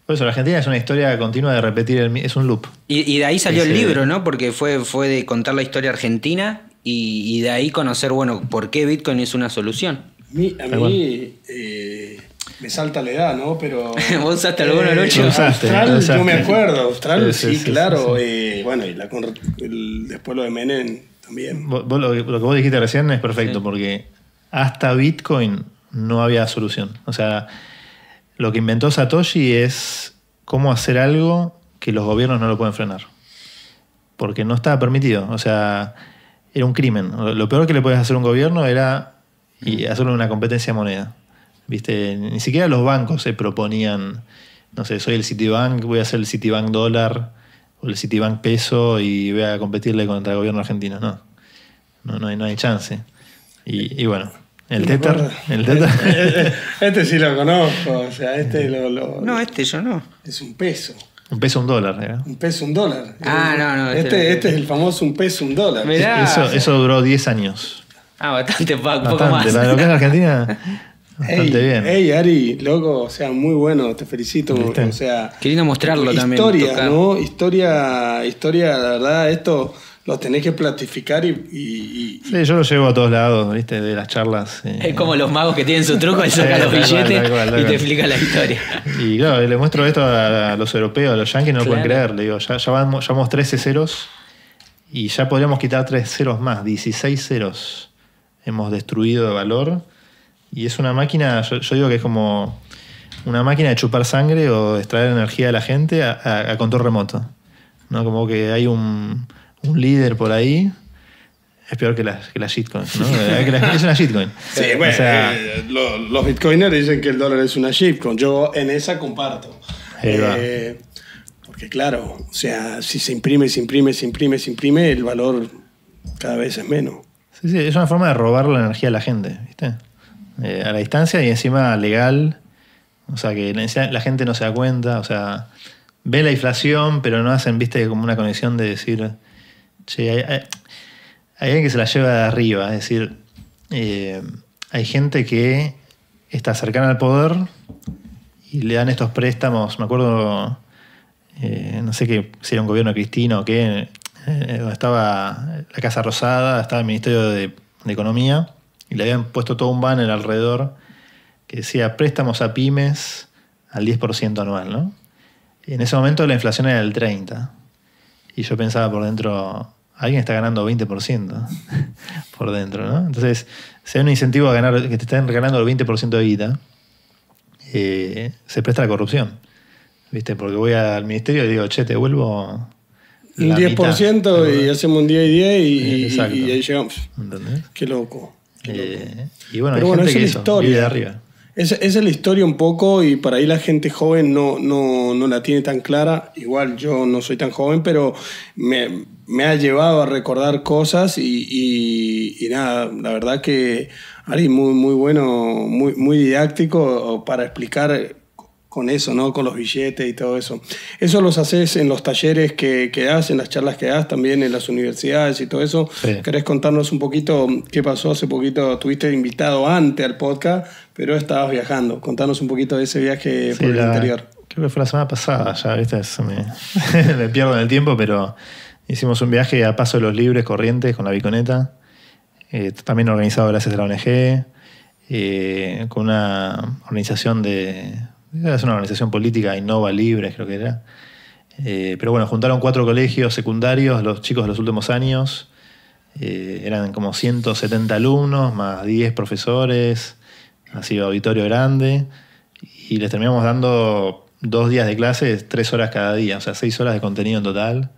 Por eso, la Argentina es una historia continua de repetir, es un loop. Y de ahí salió el libro, ¿no? Porque fue de contar la historia argentina y de ahí conocer, bueno, por qué Bitcoin es una solución. A mí me salta la edad, ¿no? Pero ¿Vos usaste alguno, Lucho? Austral, yo me acuerdo. Austral, sí, sí, claro. sí. Bueno, y después lo de Menem también. Lo que vos dijiste recién es perfecto, porque hasta Bitcoin no había solución. O sea, lo que inventó Satoshi es cómo hacer algo que los gobiernos no lo pueden frenar. Porque no estaba permitido. O sea, era un crimen. Lo peor que le podías hacer a un gobierno era hacerle una competencia de moneda. ¿Viste? Ni siquiera los bancos se proponían, no sé, soy el Citibank, voy a hacer el Citibank dólar o el Citibank peso y voy a competirle contra el gobierno argentino. No hay chance. Y bueno, el Tether. Este sí lo conozco, o sea, No, yo no. Es un peso. Un peso, un dólar. ¿Eh? Un peso, un dólar. No. Este es el famoso un peso, un dólar. Mirá. Eso duró 10 años. Bastante poco Bastante. más. Para lo que es Argentina, bastante bien. Ey, Ari, loco, o sea, muy bueno, te felicito. ¿Viste? O sea, queriendo mostrarlo también. Historia, ¿no? Historia, la verdad, esto lo tenés que platificar y Sí, yo lo llevo a todos lados, ¿viste? De las charlas. Es como los magos que tienen su truco, él saca los billetes y te explica la historia. Y claro, le muestro esto a los europeos, a los yanquis, no lo pueden creer. Le digo, ya vamos 13 ceros y ya podríamos quitar 3 ceros más, 16 ceros hemos destruido de valor. Y es una máquina, yo digo que es como una máquina de chupar sangre o de extraer energía de la gente a control remoto. ¿No? Como que hay un líder por ahí. Es peor que la shitcoin, ¿no? Es una shitcoin. Sí, bueno, o sea, los bitcoiners dicen que el dólar es una shitcoin. Yo en esa comparto. Porque claro, o sea, si se imprime, el valor cada vez es menos. Sí, es una forma de robar la energía a la gente, ¿viste? A la distancia y encima legal. O sea, que la gente no se da cuenta. O sea, ve la inflación, pero no hacen, ¿viste? Como una conexión de decir, che, hay alguien que se la lleva de arriba. Es decir, hay gente que está cercana al poder y le dan estos préstamos. Me acuerdo, no sé si era un gobierno cristino o qué, donde estaba la Casa Rosada, estaba el Ministerio de Economía, y le habían puesto todo un banner alrededor que decía préstamos a pymes al 10% anual, ¿no? Y en ese momento la inflación era del 30%. Y yo pensaba por dentro, alguien está ganando 20% por dentro, ¿no? Entonces, si hay un incentivo a ganar, que te estén ganando el 20% de guita, se presta a la corrupción. ¿Viste? Porque voy al ministerio y digo, che, te devuelvo un 10% mitad, y hacemos un día y 10 y ahí llegamos. ¿Entendés? Qué loco. Y bueno, pero hay bueno, gente que es la historia. vive de arriba. Esa es la historia un poco, y por ahí la gente joven no la tiene tan clara. Igual yo no soy tan joven, pero me ha llevado a recordar cosas y nada, la verdad que Ari, muy bueno, muy didáctico para explicar con eso, ¿no? Con los billetes y todo eso. Eso los haces en los talleres que das, en las charlas que das, también en las universidades y todo eso. Sí. ¿Querés contarnos un poquito qué pasó hace poquito? Tuviste invitado antes al podcast, pero estabas viajando. Contanos un poquito de ese viaje por el interior. Creo que fue la semana pasada, ya, ¿viste? Me pierdo en el tiempo, pero hicimos un viaje a Paso de los Libres, Corrientes, con la Biconeta. También organizado gracias a la ONG, con una organización es una organización política, Innova Libres, creo que era. Pero bueno, juntaron 4 colegios secundarios, los chicos de los últimos años. Eran como 170 alumnos, más 10 profesores, así auditorio grande. Y les terminamos dando 2 días de clases, 3 horas cada día, o sea, 6 horas de contenido en total.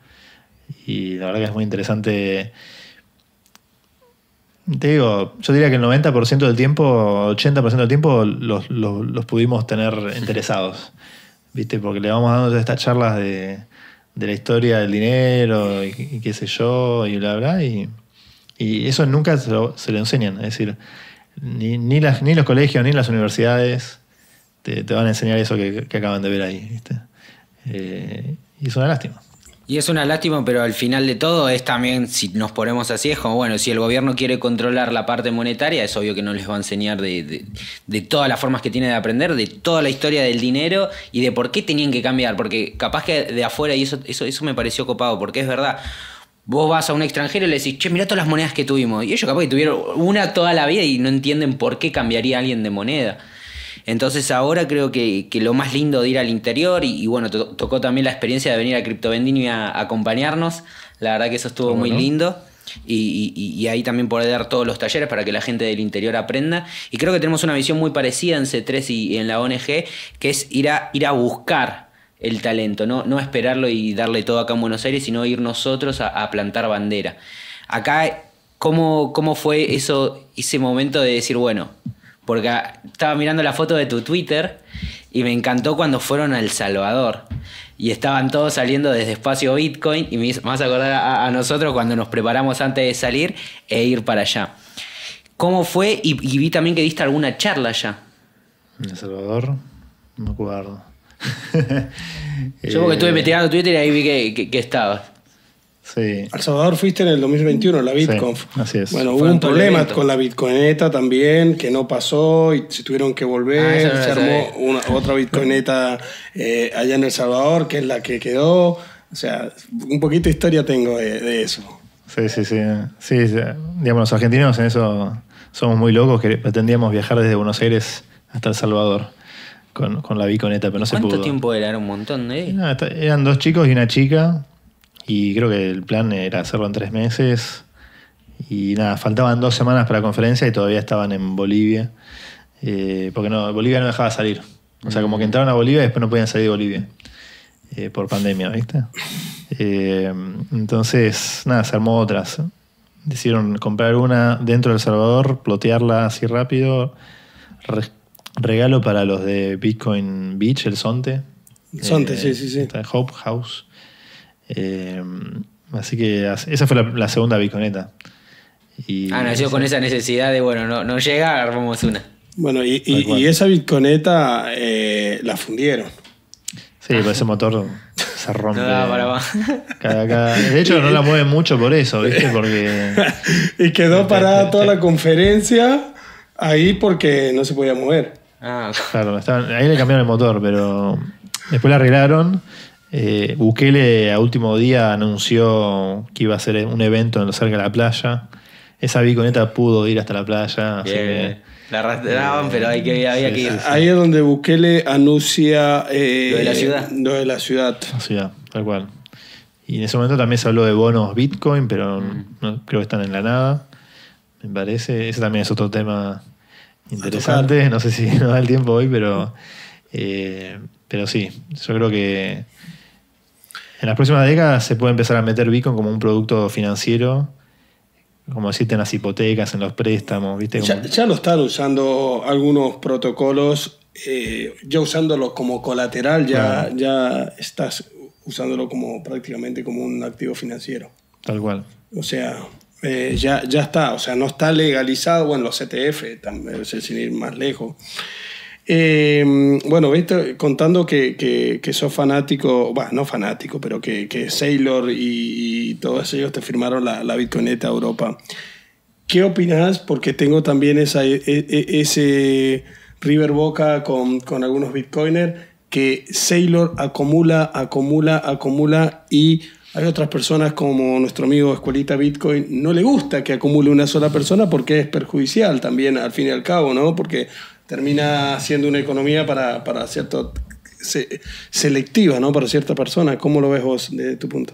Y la verdad que es muy interesante. Te digo, yo diría que el 90% del tiempo, 80% del tiempo los pudimos tener interesados, ¿viste? Porque le vamos dando todas estas charlas de la historia del dinero y qué sé yo, y bla, bla, y eso nunca se lo enseñan. Es decir, ni los colegios ni las universidades te van a enseñar eso que acaban de ver ahí, ¿viste? Y es una lástima. Y es una lástima, pero al final de todo es también, si nos ponemos así, es como, bueno, si el gobierno quiere controlar la parte monetaria, es obvio que no les va a enseñar de todas las formas que tiene de aprender, de toda la historia del dinero y de por qué tenían que cambiar, porque capaz que de afuera, y eso me pareció copado, porque es verdad, vos vas a un extranjero y le decís, che, mirá todas las monedas que tuvimos, y ellos capaz que tuvieron una toda la vida y no entienden por qué cambiaría alguien de moneda. Entonces ahora creo que lo más lindo de ir al interior y bueno, tocó también la experiencia de venir a Criptovendimia a acompañarnos. La verdad que eso estuvo muy lindo. Y ahí también poder dar todos los talleres para que la gente del interior aprenda. Y creo que tenemos una visión muy parecida en C3 y en la ONG, que es ir a buscar el talento, no esperarlo y darle todo acá en Buenos Aires, sino ir nosotros a plantar bandera. Acá, ¿cómo fue ese momento de decir, bueno... Porque estaba mirando la foto de tu Twitter y me encantó cuando fueron a El Salvador y estaban todos saliendo desde Espacio Bitcoin y me vas a acordar a nosotros cuando nos preparamos antes de salir e ir para allá. ¿Cómo fue? Y vi también que diste alguna charla allá. ¿En El Salvador? No me acuerdo. Yo porque estuve investigando Twitter y ahí vi que estabas. Sí. Al Salvador fuiste en el 2021, la BitConf. Sí, así es. Bueno, hubo un problema con la Bitcoineta también, que no pasó y se tuvieron que volver. Se armó otra Bitcoineta allá en El Salvador, que es la que quedó. O sea, un poquito de historia tengo de eso. Sí, digamos, los argentinos en eso somos muy locos, que pretendíamos viajar desde Buenos Aires hasta El Salvador con la Bitcoineta, pero no se pudo. ¿Cuánto tiempo era? Era un montón, ¿eh? No, eran 2 chicos y una chica. Y creo que el plan era hacerlo en 3 meses. Y nada, faltaban 2 semanas para la conferencia y todavía estaban en Bolivia. Porque Bolivia no dejaba salir. O sea, como que entraron a Bolivia y después no podían salir de Bolivia. Por pandemia, ¿viste? Entonces, nada, se armó otras. Decidieron comprar una dentro de El Salvador, plotearla así rápido. Regalo para los de Bitcoin Beach, el Zonte. Zonte, sí. Está Hope House. Así que esa fue la segunda Bitcoineta. Nació con esa necesidad de, bueno, no llega, armamos una. Bueno, y esa Bitcoineta la fundieron. Sí, pues ese motor se rompe. No daba para más. De hecho, no la mueven mucho por eso, ¿viste? Porque... y quedó parada toda la conferencia ahí porque no se podía mover. Claro, ahí le cambiaron el motor, pero después la arreglaron. Bukele a último día anunció que iba a hacer un evento cerca de la playa. Esa Bitcoineta pudo ir hasta la playa. Así que, la arrastraban, pero había que ir. Ahí es donde Bukele anuncia lo de la ciudad. Lo de la ciudad. La ciudad, tal cual. Y en ese momento también se habló de bonos Bitcoin, pero no, creo que están en la nada, me parece. Ese también es otro tema interesante. No sé si nos da el tiempo hoy, pero sí, yo creo que en las próximas décadas se puede empezar a meter Bitcoin como un producto financiero, como decirte en las hipotecas, en los préstamos, ¿viste? Ya lo están usando algunos protocolos, ya usándolo como colateral, ya estás usándolo prácticamente como un activo financiero. Tal cual. O sea, ya está, o sea, no está legalizado, bueno, los ETF, también, sin ir más lejos. Bueno, viste, contando que sos fanático, no fanático, pero que Saylor y todos ellos te firmaron la Bitcoineta Europa. ¿Qué opinás? Porque tengo también ese River Boca con algunos bitcoiners, que Saylor acumula y hay otras personas como nuestro amigo Escuelita Bitcoin, no le gusta que acumule una sola persona porque es perjudicial también al fin y al cabo, ¿no? Porque termina siendo una economía para cierto selectiva, ¿no? Para cierta persona. ¿Cómo lo ves vos desde tu punto?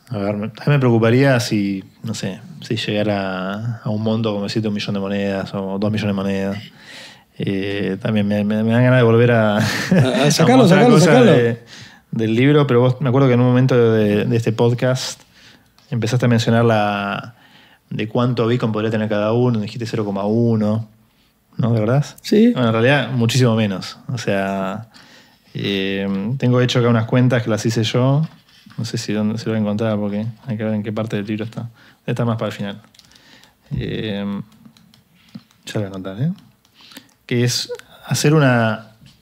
A ver, me preocuparía si llegara a un monto como decirte 1 millón de monedas o 2 millones de monedas. También me dan ganas de volver a sacarlo. Del libro, pero me acuerdo que en un momento de este podcast empezaste a mencionar de cuánto Bitcoin podría tener cada uno, dijiste 0,1, ¿no? ¿De verdad? Sí. Bueno, en realidad muchísimo menos. O sea, tengo hecho acá unas cuentas que las hice yo. No sé si dónde se lo voy a encontrar porque hay que ver en qué parte del libro está. Está más para el final. Ya lo voy a contar, ¿eh? Que es hacer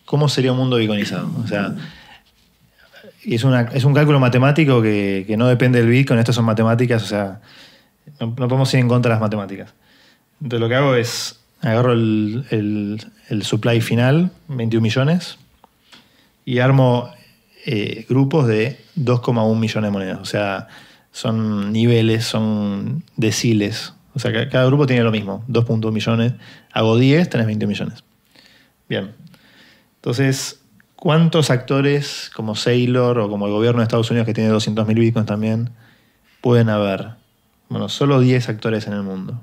¿cómo sería un mundo bitcoinizado? O sea, es un cálculo matemático que no depende del Bitcoin. Esto son matemáticas, o sea, no podemos ir en contra de las matemáticas. Entonces lo que hago es, agarro el supply final, 21 millones, y armo grupos de 2,1 millones de monedas. O sea, son niveles, son deciles. O sea, cada grupo tiene lo mismo, 2,1 millones. Hago 10, tenés 20 millones. Bien. Entonces, ¿cuántos actores como Saylor o como el gobierno de Estados Unidos, que tiene 200.000 bitcoins también, pueden haber? Bueno, solo 10 actores en el mundo.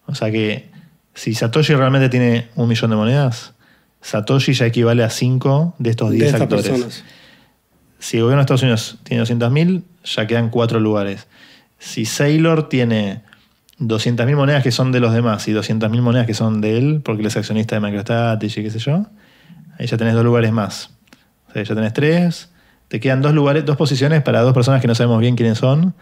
O sea que si Satoshi realmente tiene 1 millón de monedas, Satoshi ya equivale a 5 de estos 10 actores. Personas. Si el gobierno de Estados Unidos tiene 200.000, ya quedan 4 lugares. Si Saylor tiene 200.000 monedas que son de los demás y 200.000 monedas que son de él, porque él es accionista de MicroStrategy y qué sé yo, ahí ya tenés 2 lugares más. O sea, ya tenés 3. Te quedan 2 lugares, 2 posiciones para 2 personas que no sabemos bien quiénes son.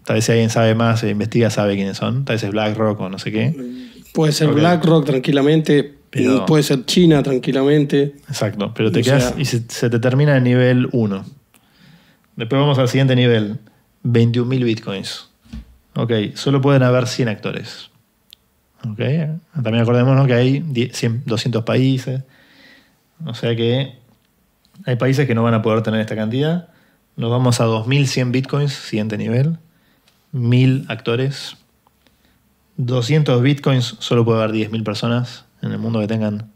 Tal vez si alguien sabe más, investiga, sabe quiénes son. Tal vez es BlackRock o no sé qué. Puede ser BlackRock tranquilamente, pero puede ser China tranquilamente. Exacto, pero te quedas y se te termina el nivel 1. Después vamos al siguiente nivel, 21.000 bitcoins. Ok, solo pueden haber 100 actores. Ok, también acordémonos que hay 200 países. O sea que hay países que no van a poder tener esta cantidad. Nos vamos a 2.100 bitcoins, siguiente nivel. 1.000 actores. 200 bitcoins, solo puede haber 10.000 personas en el mundo que tengan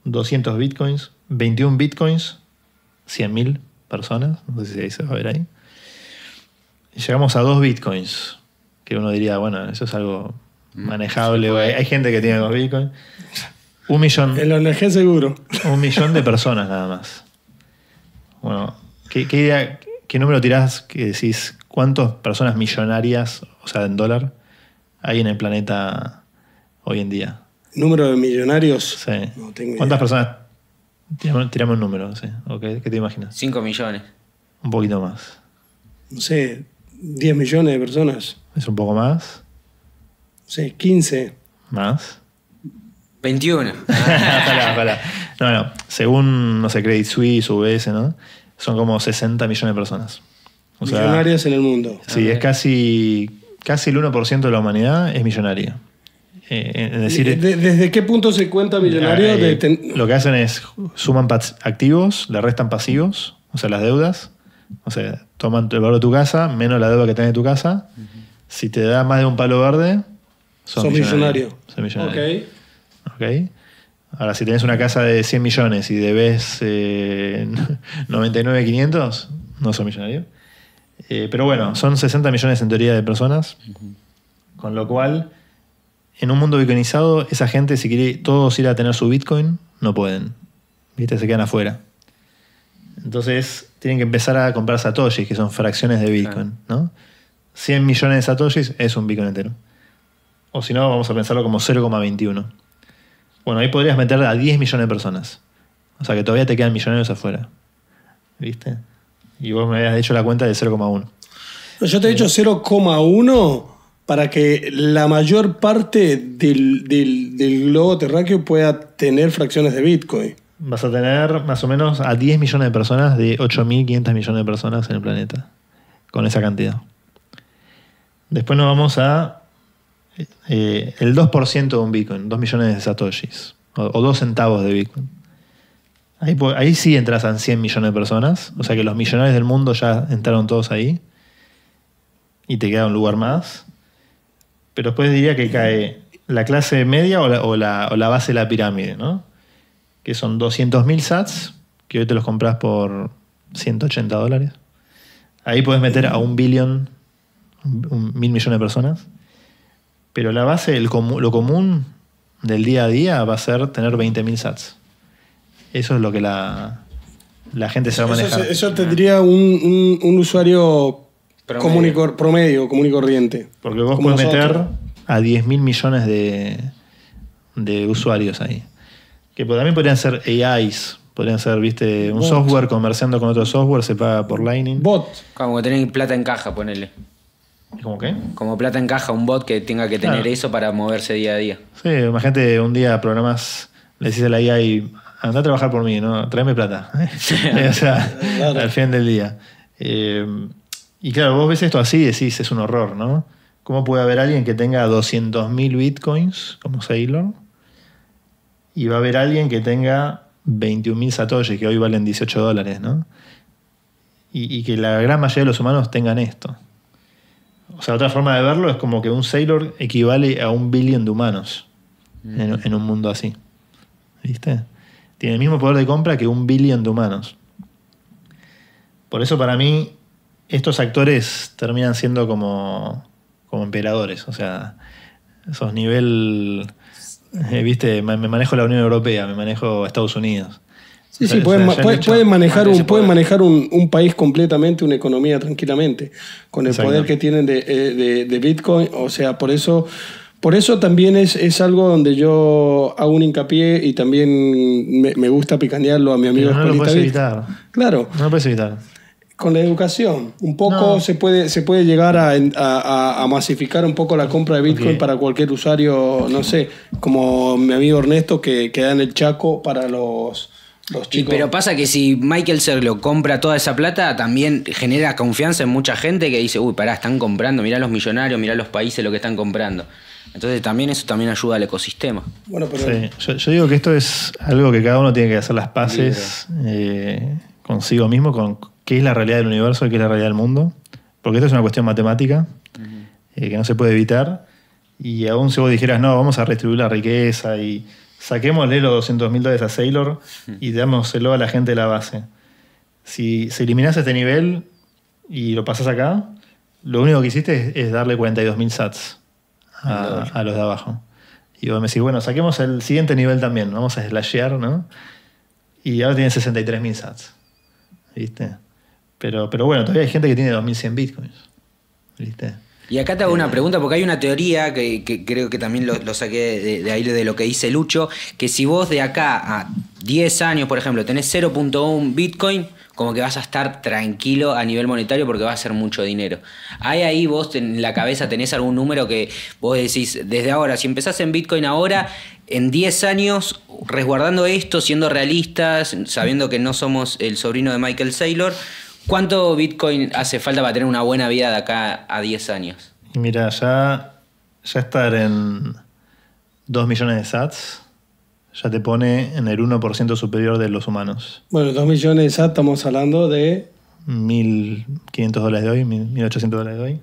200 bitcoins. 21 bitcoins, 100.000 personas. No sé si ahí se va a ver ahí. Y llegamos a 2 bitcoins. Que uno diría, bueno, eso es algo manejable. Hay gente que tiene 2 bitcoins. 1 millón. El ONG seguro. 1 millón de personas nada más. Bueno, ¿qué número tirás que decís cuántas personas millonarias, o sea, en dólar, hay en el planeta hoy en día? ¿Número de millonarios? Sí. No tengo ¿Cuántas idea. personas? Tirame un número, sí. Okay. ¿Qué te imaginas? 5 millones. Un poquito más. No sé, 10 millones de personas. ¿Es un poco más? No sé, 15. ¿Más? 21. Ojalá. No. Según, no sé, Credit Suisse, UBS, ¿no? Son como 60 millones de personas. O sea, millonarias en el mundo. Sí, es casi el 1% de la humanidad es millonaria. Es decir, ¿Desde qué punto se cuenta millonario? Lo que hacen es suman activos, le restan pasivos, o sea, las deudas. O sea, toman el valor de tu casa menos la deuda que tenés de tu casa. Si te da más de un palo verde, sos millonario. Sos millonario. Ok. Ahora, si tenés una casa de 100 millones y debes 99.500, no sos millonario. Pero bueno, son 60 millones en teoría de personas. Con lo cual, en un mundo bitcoinizado, esa gente, si quiere todos ir a tener su bitcoin, no pueden. ¿Viste? Se quedan afuera. Entonces, tienen que empezar a comprar satoshis, que son fracciones de bitcoin, ¿no? 100 millones de satoshis es un bitcoin entero. O si no, vamos a pensarlo como 0,21. Bueno, ahí podrías meter a 10 millones de personas. O sea que todavía te quedan millonarios afuera. ¿Viste? Y vos me habías hecho la cuenta de 0,1. Yo te he dicho 0,1 para que la mayor parte del globo terráqueo pueda tener fracciones de Bitcoin. Vas a tener más o menos a 10 millones de personas de 8.500 millones de personas en el planeta. Con esa cantidad. Después nos vamos a el 2% de un Bitcoin, 2 millones de satoshis. O 2 centavos de Bitcoin. Ahí sí entras a 100 millones de personas. O sea que los millonarios del mundo ya entraron todos ahí. Y te queda un lugar más. Pero después diría que cae la clase media o la base de la pirámide, ¿no? Que son 200.000 sats, que hoy te los compras por $180. Ahí puedes meter a 1 billón, 1.000 millones de personas. Pero la base, lo común del día a día va a ser tener 20.000 sats. Eso es lo que la gente se va a manejar. Eso tendría un usuario promedio, común y corriente. Porque vos podés meter a 10.000 millones de usuarios ahí. Que también podrían ser AIs. Podrían ser, viste, un software conversando con otro software, se paga por Lightning. Bot. Como tener plata en caja, ponele. ¿Cómo qué? Como plata en caja, un bot que tenga que tener eso para moverse día a día. Sí, imagínate un día programas, le decís a la AI, anda a trabajar por mí, ¿no? Tráeme plata. O sea, Claro. al fin del día. Y claro, vos ves esto así y decís, es un horror, ¿no? ¿Cómo puede haber alguien que tenga 200.000 bitcoins como Saylor? Y va a haber alguien que tenga 21.000 satoshis, que hoy valen $18, ¿no? Y que la gran mayoría de los humanos tengan esto. O sea, otra forma de verlo es como que un Saylor equivale a 1 billion de humanos en un mundo así. ¿Viste? Tiene el mismo poder de compra que 1 billion de humanos. Por eso para mí estos actores terminan siendo como emperadores. O sea, esos nivel... ¿Viste? Me manejo la Unión Europea, me manejo Estados Unidos. Sí, O sea, sí, pueden manejar ese poder. un país completamente, una economía tranquilamente, con el Exacto. poder que tienen de Bitcoin. O sea, por eso también es algo donde yo hago un hincapié y también me gusta picanearlo a mi amigo Pero no lo Escuelita puedes Bit. evitar. Claro, No lo puedes evitar. con la educación. Un poco No. se puede llegar a masificar un poco la compra de Bitcoin Ok. para cualquier usuario, no sé, como mi amigo Ernesto que da en el Chaco para los chicos. Pero pasa que si Michael Serlo compra toda esa plata, también genera confianza en mucha gente que dice, uy, pará, están comprando, mirá los millonarios, mirá los países lo que están comprando. Entonces también eso también ayuda al ecosistema. Bueno, pero Sí. Yo digo que esto es algo que cada uno tiene que hacer las paces consigo mismo, con qué es la realidad del universo y qué es la realidad del mundo. Porque esto es una cuestión matemática que no se puede evitar. Y aún si vos dijeras, no, vamos a redistribuir la riqueza y saquémosle los $200.000 a Saylor y dámoselo a la gente de la base. Si eliminás este nivel y lo pasás acá, lo único que hiciste es darle 42.000 sats a los de abajo. Y vos me decís, bueno, saquemos el siguiente nivel también, vamos a slashear, ¿no? Y ahora tienen 63.000 sats. ¿Viste? Pero bueno, todavía hay gente que tiene 2.100 bitcoins. ¿Viste? Y acá te hago una pregunta, porque hay una teoría que creo que también lo saqué de ahí de lo que dice Lucho, que si vos de acá a 10 años, por ejemplo, tenés 0.1 Bitcoin, como que vas a estar tranquilo a nivel monetario porque va a ser mucho dinero. ¿Hay ahí vos en la cabeza tenés algún número que vos decís, desde ahora, si empezás en Bitcoin ahora, en 10 años, resguardando esto, siendo realistas, sabiendo que no somos el sobrino de Michael Saylor, ¿cuánto Bitcoin hace falta para tener una buena vida de acá a 10 años? Y mira, ya estar en 2 millones de sats ya te pone en el 1% superior de los humanos. bueno, 2 millones de SAT estamos hablando de $1.500 de hoy, $1.800 de hoy.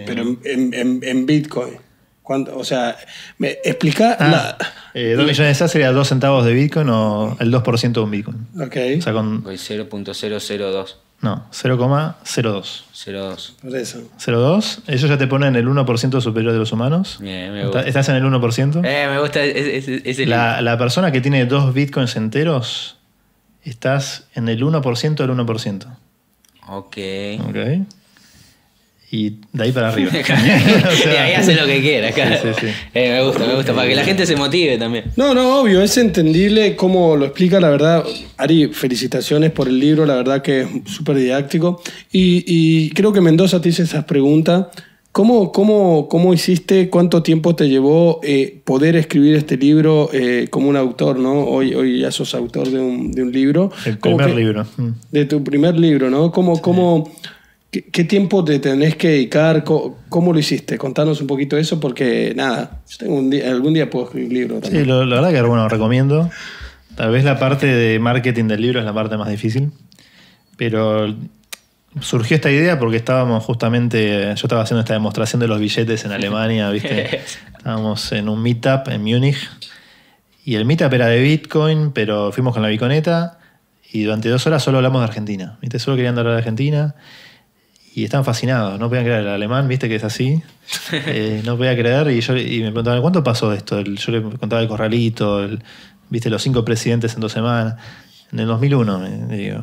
pero en Bitcoin. ¿Cuánto? O sea, me explica 2 millones de sats sería 2 centavos de Bitcoin o el 2% de un Bitcoin. Ok, O sea, con... Voy 0.002. No, 0,02. 02. por eso. 0,2. Eso ya te pone en el 1% superior de los humanos. Bien, me gusta. Estás en el 1%. Me gusta ese La persona que tiene 2 bitcoins enteros, estás en el 1% del 1%. Ok. ¿Ok? Y de ahí para arriba. Y ahí hace lo que quiera, claro. Sí, sí, sí. Me gusta, para que la gente se motive también. No, obvio, es entendible cómo lo explica, la verdad. Ari, felicitaciones por el libro, la verdad que es súper didáctico. Y creo que Mendoza te hizo esas preguntas. ¿Cómo hiciste, cuánto tiempo te llevó poder escribir este libro como un autor, ¿no? Hoy ya sos autor de un libro. El ¿Cómo primer que- libro. De tu primer libro, ¿no? ¿Qué tiempo te tenés que dedicar? ¿Cómo lo hiciste? Contanos un poquito eso porque, nada, yo tengo algún día puedo escribir libro Sí, también. la verdad que bueno, recomiendo. Tal vez la parte de marketing del libro es la parte más difícil. Pero surgió esta idea porque estábamos justamente, yo estaba haciendo esta demostración de los billetes en Alemania, ¿viste? Estábamos en un meetup en Múnich y el meetup era de Bitcoin, pero fuimos con la biconeta y durante 2 horas solo hablamos de Argentina, ¿viste? Solo querían hablar de Argentina y estaban fascinados, no podían creer, el alemán, ¿viste? Que es así, no podía creer y me preguntaban, ¿cuánto pasó esto? Yo le contaba el corralito, ¿viste? Los 5 presidentes en 2 semanas, en el 2001, me digo.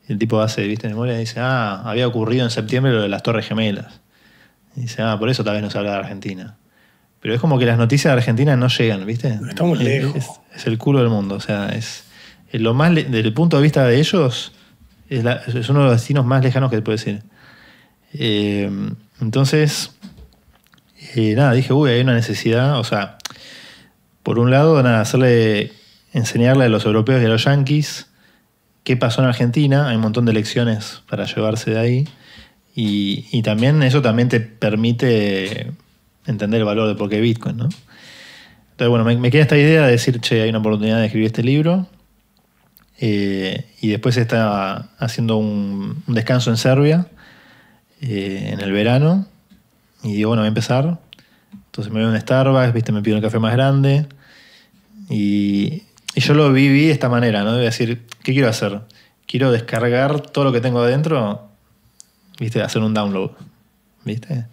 El tipo hace, ¿viste? memoria y dice, había ocurrido en septiembre lo de las Torres Gemelas. Y dice, por eso tal vez no se habla de Argentina. Pero es como que las noticias de Argentina no llegan, ¿viste? Estamos lejos. Es el culo del mundo. O sea, es lo más desde el punto de vista de ellos, es uno de los destinos más lejanos que te puedo decir. Entonces, nada, dije, hay una necesidad. O sea, por un lado, nada, hacerle enseñarle a los europeos y a los yanquis qué pasó en Argentina. Hay un montón de lecciones para llevarse de ahí. Y también eso también te permite entender el valor de por qué Bitcoin, ¿no? Entonces, bueno, me queda esta idea de decir, che, hay una oportunidad de escribir este libro. Y después está haciendo un descanso en Serbia en el verano. Y digo, bueno, voy a empezar. Entonces me voy a un Starbucks, ¿viste? Me pido un café más grande. Y yo lo viví de esta manera, ¿no? De decir, ¿qué quiero hacer? Quiero descargar todo lo que tengo adentro, ¿viste? Hacer un download, ¿viste?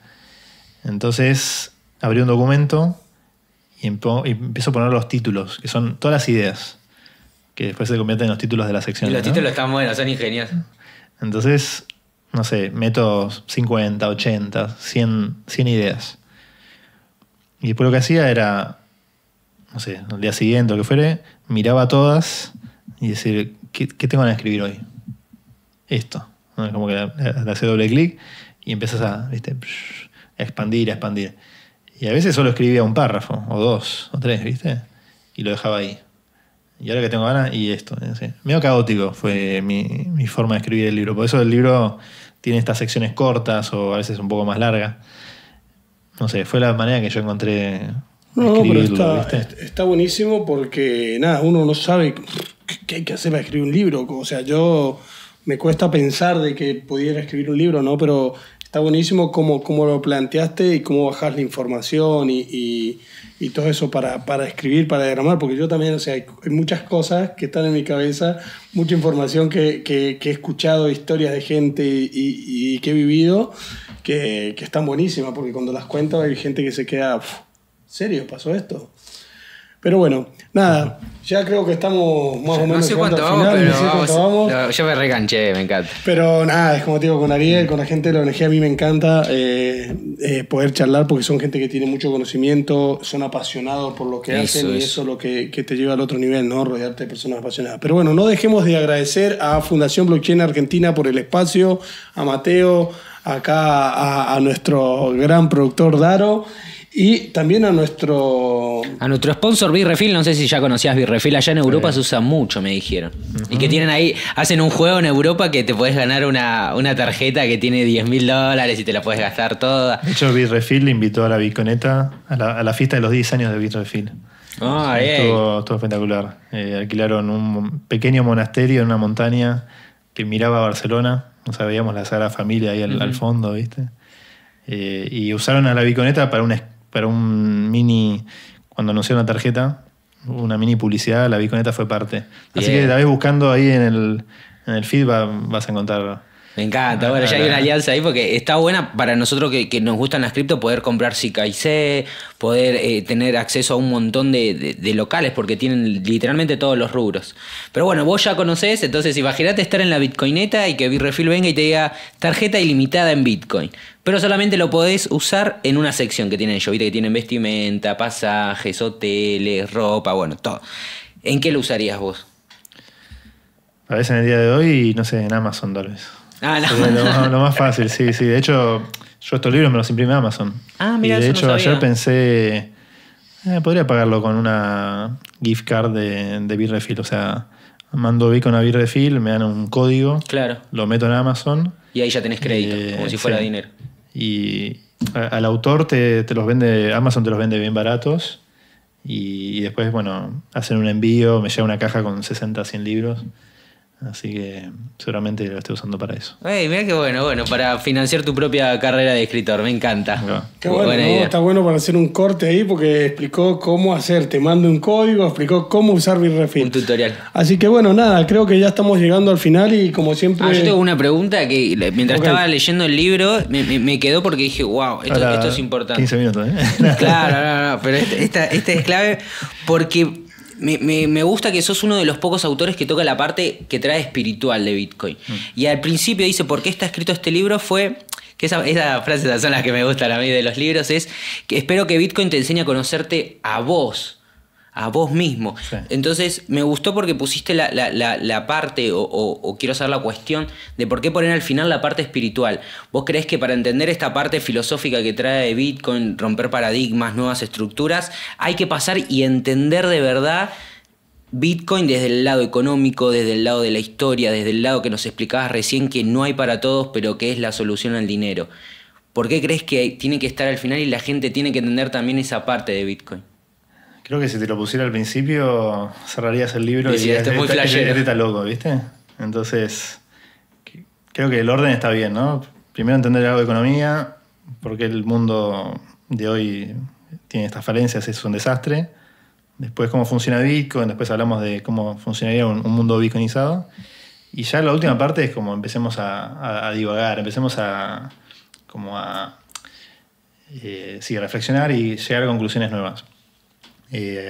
Entonces abrí un documento y empiezo a poner los títulos, que son todas las ideas, que después se convierten en los títulos de la sección. Y los ¿no? títulos están buenos, son ingeniosos. Entonces, no sé, meto 50, 80, 100 ideas. Y después lo que hacía era, no sé, el día siguiente o lo que fuere, miraba todas y decir, ¿qué tengo que escribir hoy? Esto. ¿No? Como que le hace doble clic y empiezas a, ¿viste? A expandir. Y a veces solo escribía un párrafo, o 2, o 3, ¿viste? Y lo dejaba ahí. Y ahora que tengo ganas, y esto. ¿sí? Medio caótico fue mi forma de escribir el libro. Por eso el libro tiene estas secciones cortas o a veces un poco más largas. No sé, fue la manera que yo encontré escribirlo, pero está buenísimo porque, nada, uno no sabe qué hay que hacer para escribir un libro. O sea, me cuesta pensar de que pudiera escribir un libro, ¿no? Pero está buenísimo cómo lo planteaste y cómo bajás la información y todo eso para escribir, para diagramar, porque yo también, o sea, hay muchas cosas que están en mi cabeza, mucha información que he escuchado, historias de gente y que he vivido, que están buenísimas, porque cuando las cuento hay gente que se queda, ¿serio pasó esto? Pero bueno, nada, ya creo que estamos más o menos. No sé cuánto vamos, pero vamos. No, yo me reganché, me encanta. Pero nada, es como te digo, con Ariel, con la gente de la ONG, a mí me encanta poder charlar porque son gente que tiene mucho conocimiento, son apasionados por lo que hacen y eso es lo que te lleva al otro nivel, ¿no? Rodearte de personas apasionadas. Pero bueno, no dejemos de agradecer a Fundación Blockchain Argentina por el espacio, a Mateo, acá a nuestro gran productor Daro. Y también a nuestro sponsor Birrefill. No sé si ya conocías Birrefill. Allá en Europa se usa mucho, me dijeron. Y que tienen ahí, hacen un juego en Europa que te podés ganar una tarjeta que tiene $10.000 y te la podés gastar toda. De hecho, Birrefill invitó a la Bitconeta a la fiesta de los 10 años de Birrefill. Estuvo espectacular. Alquilaron un pequeño monasterio en una montaña que miraba a Barcelona. O sea, veíamos la Sagrada Familia ahí al fondo, ¿viste? Y usaron a la Bitconeta para un mini, cuando anunciaron la tarjeta, una mini publicidad, la Bitconeta fue parte. Así que la vez buscando ahí en el feed vas a encontrar. Me encanta, bueno, ya hay una alianza ahí porque está buena para nosotros que nos gustan las cripto poder comprar CKIC, poder tener acceso a un montón de locales porque tienen literalmente todos los rubros. Pero bueno, vos ya conocés, entonces imagínate estar en la Bitcoineta y que Birrefill venga y te diga tarjeta ilimitada en Bitcoin. Pero solamente lo podés usar en una sección que tienen ellos, ¿viste? Que tienen vestimenta, pasajes, hoteles, ropa, bueno, todo. ¿En qué lo usarías vos? A veces en el día de hoy, no sé, en Amazon tal vez. No. Lo más fácil, sí. De hecho, yo estos libros me los imprimí a Amazon. Mira, y de hecho, no ayer pensé, podría pagarlo con una gift card de Birrefill. O sea, mando Bitcoin a Birrefill, me dan un código, claro, lo meto en Amazon. Y ahí ya tenés crédito, como si fuera dinero. Y al autor te los vende, Amazon te los vende bien baratos. Y después, bueno, hacen un envío, me llega una caja con 60, 100 libros. Así que seguramente lo estoy usando para eso. Mira qué bueno, para financiar tu propia carrera de escritor, me encanta. Qué bueno, ¿no? Está bueno para hacer un corte ahí porque explicó cómo hacer, te mando un código, explicó cómo usar Birrefill. Un tutorial. Así que bueno, nada, creo que ya estamos llegando al final y como siempre... yo tengo una pregunta que mientras estaba leyendo el libro me quedó porque dije, wow, esto es importante. 15 minutos, Claro, no, pero esta es clave porque... Me gusta que sos uno de los pocos autores que toca la parte que trae espiritual de Bitcoin. Y al principio dice, ¿por qué está escrito este libro? Fue... que esas frases son las que me gustan a mí de los libros, es que espero que Bitcoin te enseñe a conocerte a vos mismo. Sí. Entonces me gustó porque pusiste la parte o quiero saber la cuestión de por qué poner al final la parte espiritual. ¿Vos creés que para entender esta parte filosófica que trae Bitcoin, romper paradigmas, nuevas estructuras, hay que pasar y entender de verdad Bitcoin desde el lado económico, desde el lado de la historia, desde el lado que nos explicabas recién que no hay para todos, pero que es la solución al dinero. ¿Por qué crees que tiene que estar al final y la gente tiene que entender también esa parte de Bitcoin? Creo que si te lo pusiera al principio, cerrarías el libro y Este es muy flashero. Este está loco, ¿viste? Entonces, creo que el orden está bien, ¿no? Primero entender algo de economía, porque el mundo de hoy tiene estas falencias, es un desastre. Después cómo funciona Bitcoin, después hablamos de cómo funcionaría un mundo bitcoinizado. Y ya la última parte es como empecemos a divagar, empecemos a reflexionar y llegar a conclusiones nuevas.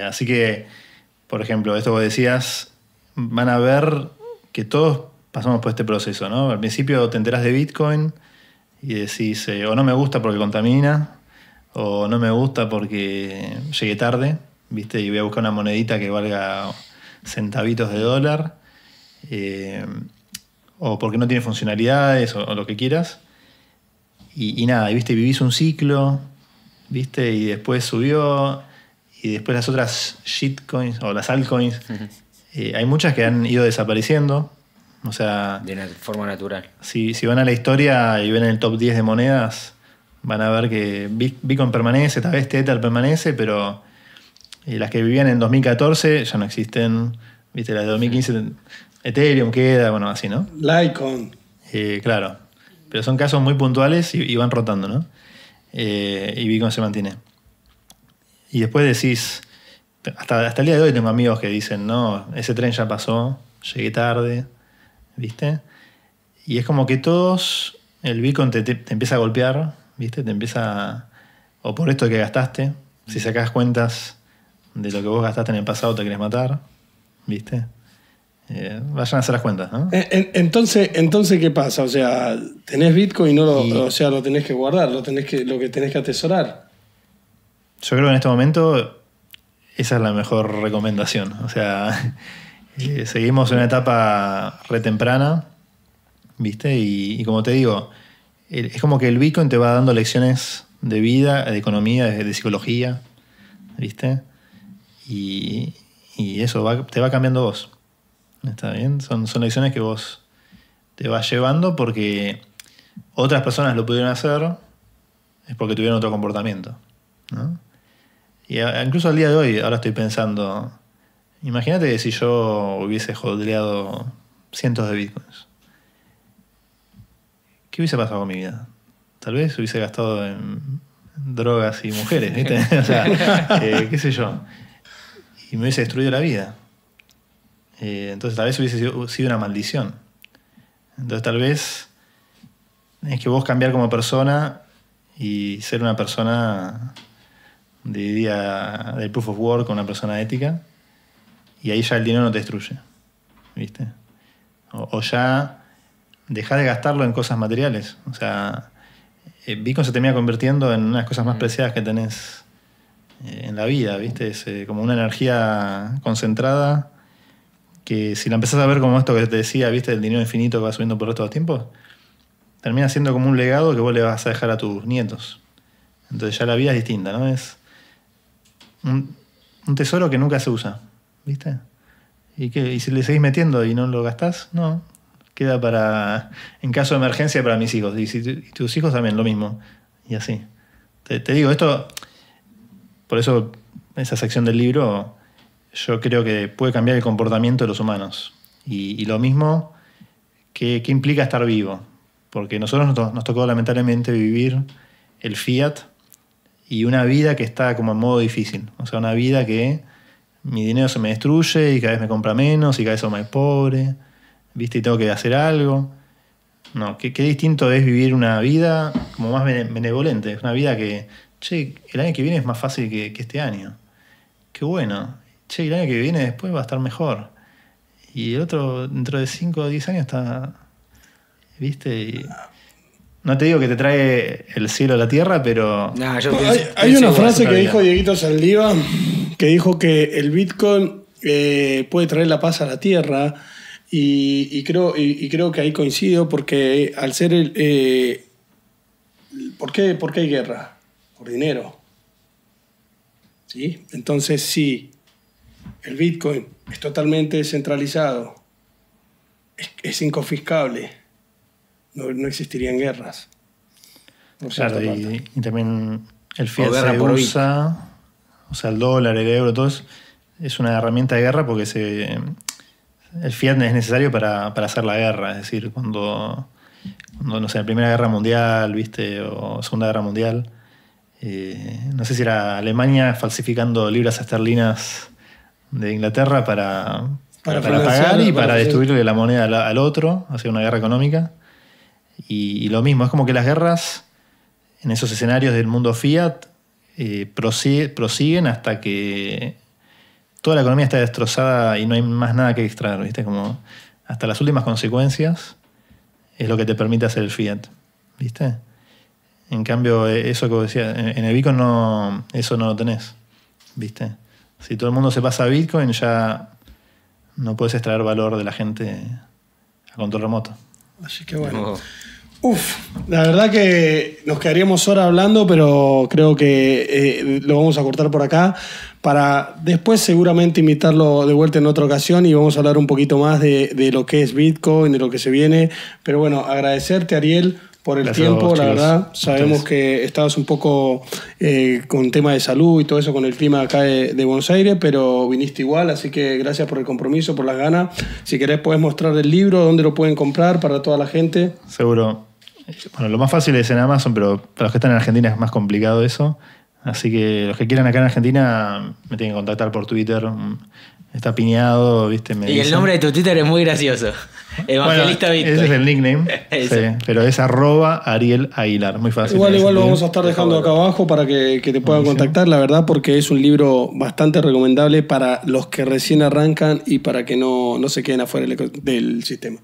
Así que, por ejemplo, esto que vos decías, van a ver que todos pasamos por este proceso, ¿no? Al principio te enterás de Bitcoin y decís, o no me gusta porque contamina, o no me gusta porque llegué tarde, ¿viste? Y voy a buscar una monedita que valga centavitos de dólar, o porque no tiene funcionalidades, o lo que quieras. Y nada, ¿viste? Vivís un ciclo, ¿viste? Y después subió, y después las otras shitcoins o las altcoins, hay muchas que han ido desapareciendo. O sea, de una forma natural. Si van a la historia y ven el top 10 de monedas, van a ver que Bitcoin permanece, tal vez Tether permanece, pero las que vivían en 2014 ya no existen. ¿Viste? Las de 2015, Ethereum queda, bueno, así, ¿no? Litecoin. Claro. Pero son casos muy puntuales y van rotando, ¿no? Y Bitcoin se mantiene. Y después decís, hasta el día de hoy tengo amigos que dicen, no, ese tren ya pasó, llegué tarde, ¿viste? Y es como que todos, el Bitcoin te empieza a golpear, ¿viste? Te empieza, o por esto que gastaste, si sacás cuentas de lo que vos gastaste en el pasado te querés matar, ¿viste? Vayan a hacer las cuentas, ¿no? Entonces, ¿qué pasa? O sea, tenés Bitcoin y o sea, lo tenés que guardar, lo que tenés que atesorar. Yo creo que en este momento esa es la mejor recomendación. O sea, seguimos en una etapa re temprana, ¿viste? Y como te digo, es como que el Bitcoin te va dando lecciones de vida, de economía, de psicología, ¿viste? Y eso te va cambiando vos. ¿Está bien? Son lecciones que vos te vas llevando porque otras personas lo pudieron hacer, es porque tuvieron otro comportamiento, ¿no? Y incluso al día de hoy, ahora estoy pensando, imagínate que si yo hubiese holdeado cientos de bitcoins, ¿qué hubiese pasado con mi vida? Tal vez hubiese gastado en drogas y mujeres, ¿viste? O sea, qué sé yo. Y me hubiese destruido la vida. Entonces tal vez hubiese sido una maldición. Entonces tal vez es que vos cambiar como persona y ser una persona del proof of work, una persona ética, y ahí ya el dinero no te destruye, ¿viste? O ya dejás de gastarlo en cosas materiales. O sea, Bitcoin se termina convirtiendo en una de las cosas más preciadas que tenés en la vida, ¿viste? Es como una energía concentrada que si la empezás a ver como esto que te decía, ¿viste? El dinero infinito que va subiendo por el resto de los tiempos, termina siendo como un legado que vos le vas a dejar a tus nietos. Entonces ya la vida es distinta, ¿no? Es un tesoro que nunca se usa, ¿viste? ¿Y si le seguís metiendo y no lo gastás? No. Queda para, en caso de emergencia, para mis hijos. Y tus hijos también, lo mismo. Y así. Te digo, esto, por eso, esa sección del libro, yo creo que puede cambiar el comportamiento de los humanos. Y lo mismo, ¿qué implica estar vivo? Porque nosotros nos tocó lamentablemente vivir el fiat y una vida que está como en modo difícil. O sea, una vida que mi dinero se me destruye y cada vez me compra menos y cada vez soy más pobre, ¿viste? Y tengo que hacer algo. No, qué distinto es vivir una vida como más benevolente. Una vida que, che, el año que viene es más fácil que este año. Qué bueno. Che, el año que viene después va a estar mejor. Y el otro, dentro de 5 o 10 años está... ¿Viste? Y no te digo que te trae el cielo a la tierra, pero... No, hay una frase que dijo Dieguito Saldívar, que dijo que el Bitcoin puede traer la paz a la tierra, y creo que ahí coincido, porque al ser ¿por qué hay guerra? Por dinero. ¿Sí? Entonces, sí, el Bitcoin es totalmente descentralizado, es inconfiscable, no existirían guerras. Claro, y también el fiat guerra se por usa, o sea, el dólar, el euro, todo eso, es una herramienta de guerra porque el fiat es necesario para hacer la guerra. Es decir, cuando no sé, la Primera Guerra Mundial, ¿viste? O Segunda Guerra Mundial, no sé si era Alemania falsificando libras esterlinas de Inglaterra para pagar y para destruirle la moneda al otro, hacer una guerra económica. Y lo mismo, es como que las guerras en esos escenarios del mundo fiat prosiguen hasta que toda la economía está destrozada y no hay más nada que extraer, ¿viste? Como hasta las últimas consecuencias es lo que te permite hacer el fiat, ¿viste? En cambio, eso que vos decías, en el Bitcoin eso no lo tenés, ¿viste? Si todo el mundo se pasa a Bitcoin, ya no puedes extraer valor de la gente a control remoto. Así que bueno. La verdad que nos quedaríamos horas hablando, pero creo que lo vamos a cortar por acá para después seguramente invitarlo de vuelta en otra ocasión y vamos a hablar un poquito más de lo que es Bitcoin, de lo que se viene. Pero bueno, agradecerte, Ariel, por el tiempo, la verdad. Sabemos que estabas un poco con tema de salud y todo eso, con el clima acá de Buenos Aires, pero viniste igual, así que gracias por el compromiso, por las ganas. Si querés podés mostrar el libro, dónde lo pueden comprar para toda la gente. Seguro. Bueno, lo más fácil es en Amazon, pero para los que están en Argentina es más complicado eso. Así que los que quieran acá en Argentina me tienen que contactar por Twitter. Está piñado, ¿viste? Y el nombre de tu Twitter es muy gracioso. Evangelista Bitcoin. Ese es el nickname. Sí, pero es @Ariel Aguilar. Muy fácil. Igual lo vamos a estar dejando acá abajo para que te puedan contactar, la verdad, porque es un libro bastante recomendable para los que recién arrancan y para que no se queden afuera del sistema.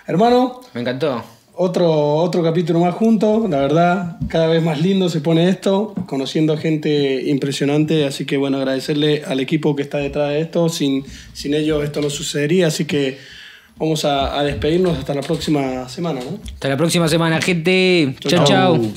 Hermano. Me encantó. Otro capítulo más juntos, la verdad, cada vez más lindo se pone esto, conociendo gente impresionante, así que bueno, agradecerle al equipo que está detrás de esto, sin ellos esto no sucedería, así que vamos a despedirnos hasta la próxima semana, ¿no? Hasta la próxima semana, gente. Chau, chau.